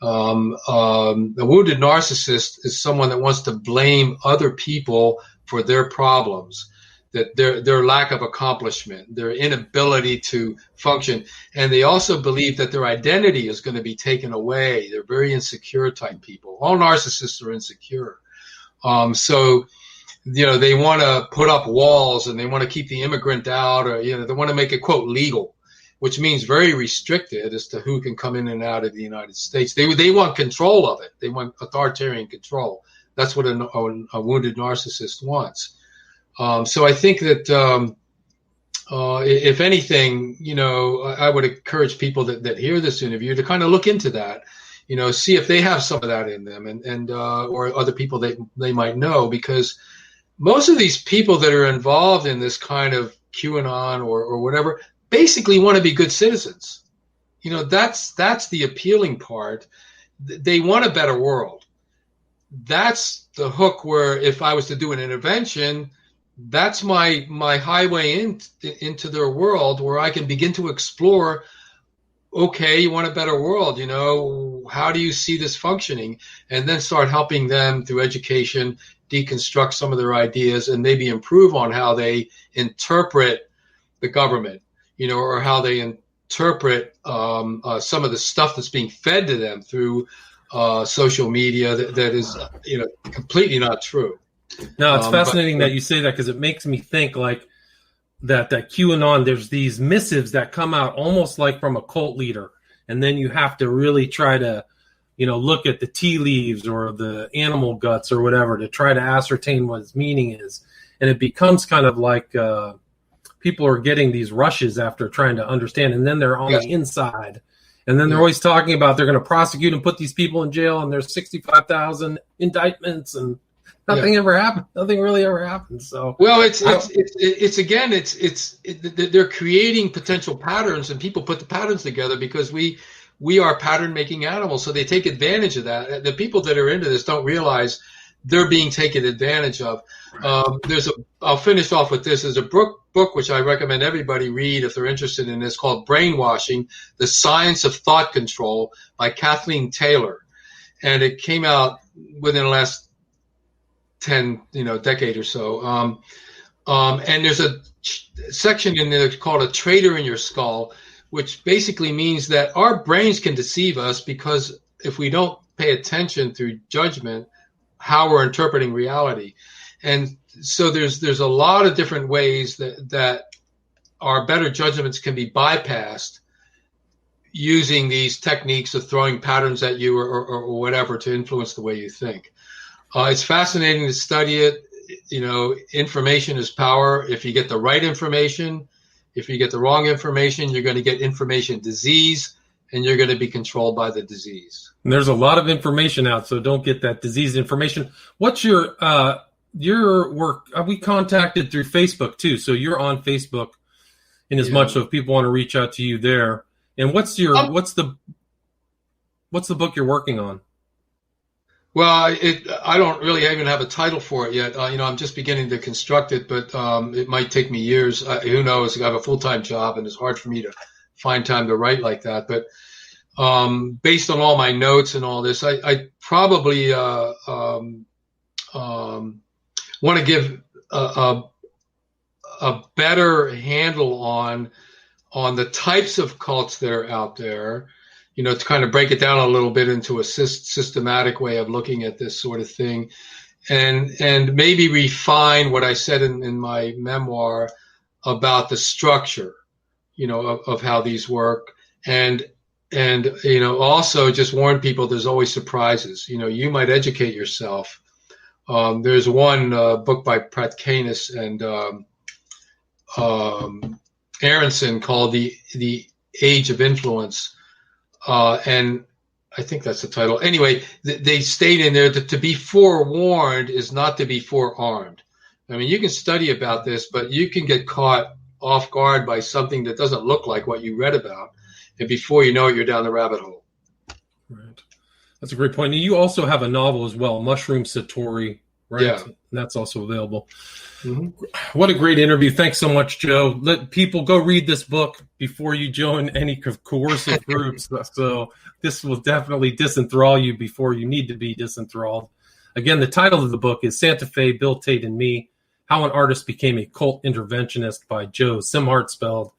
A wounded narcissist is someone that wants to blame other people for their problems, that their lack of accomplishment, their inability to function. And they also believe that their identity is going to be taken away. They're very insecure type people. All narcissists are insecure. So they want to put up walls and they want to keep the immigrant out, or, they want to make it, quote, legal, which means very restricted as to who can come in and out of the United States. They want control of it. They want authoritarian control. That's what a wounded narcissist wants. So I think that if anything, I would encourage people that hear this interview to kind of look into that, see if they have some of that in them and or other people they might know, because most of these people that are involved in this kind of QAnon or whatever basically want to be good citizens. That's the appealing part. They want a better world. That's the hook where if I was to do an intervention, that's my highway into their world where I can begin to explore, okay, you want a better world, how do you see this functioning? And then start helping them through education, deconstruct some of their ideas and maybe improve on how they interpret the government, or how they interpret some of the stuff that's being fed to them through social media that is, completely not true. No, it's fascinating that you say that, because it makes me think like that QAnon, there's these missives that come out almost like from a cult leader. And then you have to really try to, look at the tea leaves or the animal guts or whatever to try to ascertain what its meaning is. And it becomes kind of like people are getting these rushes after trying to understand. And then they're on the inside. And then they're always talking about they're going to prosecute and put these people in jail. And there's 65,000 indictments and nothing ever happened. Nothing really ever happened. So they're creating potential patterns, and people put the patterns together because we are pattern making animals. So they take advantage of that. The people that are into this don't realize they're being taken advantage of. I'll finish off with this. There's a book which I recommend everybody read if they're interested in this, called Brainwashing: The Science of Thought Control by Kathleen Taylor. And it came out within the last decade or so. And there's a section in there called A Traitor in Your Skull, which basically means that our brains can deceive us because if we don't pay attention through judgment, how we're interpreting reality. And so there's a lot of different ways that our better judgments can be bypassed using these techniques of throwing patterns at you or whatever to influence the way you think. It's fascinating to study it. Information is power. If you get the right information, if you get the wrong information, you're going to get information disease, and you're going to be controlled by the disease. And there's a lot of information out, so don't get that disease information. What's your work? We contacted through Facebook too, so you're on Facebook. in as much. So if people want to reach out to you there, and what's the book you're working on? Well, I don't really even have a title for it yet. I'm just beginning to construct it, but it might take me years. Who knows? I have a full-time job, and it's hard for me to find time to write like that. But based on all my notes and all this, I probably want to give a better handle on the types of cults that are out there, to kind of break it down a little bit into a systematic way of looking at this sort of thing, and maybe refine what I said in my memoir about the structure, of how these work, and also just warn people there's always surprises. You might educate yourself. There's one book by Pratt Canis and Aronson called the Age of Influence, and I think that's the title. Anyway, they state in there that to be forewarned is not to be forearmed. I mean, you can study about this, but you can get caught off guard by something that doesn't look like what you read about, and before you know it, you're down the rabbit hole. Right. That's a great point. And you also have a novel as well, Mushroom Satori, right? Yeah. And that's also available. Mm-hmm. What a great interview. Thanks so much, Joe. Let people go read this book before you join any coercive groups. So this will definitely disenthrall you before you need to be disenthralled. Again, the title of the book is Santa Fe, Bill Tate, and Me, How an Artist Became a Cult Interventionist by Joe Szimhart, spelled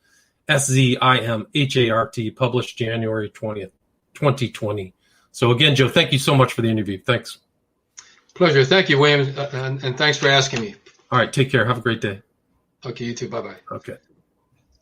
Szimhart, published January 20th, 2020. So again, Joe, thank you so much for the interview. Thanks. Pleasure. Thank you, William, and thanks for asking me. All right, take care. Have a great day. Okay, you too. Bye-bye. Okay.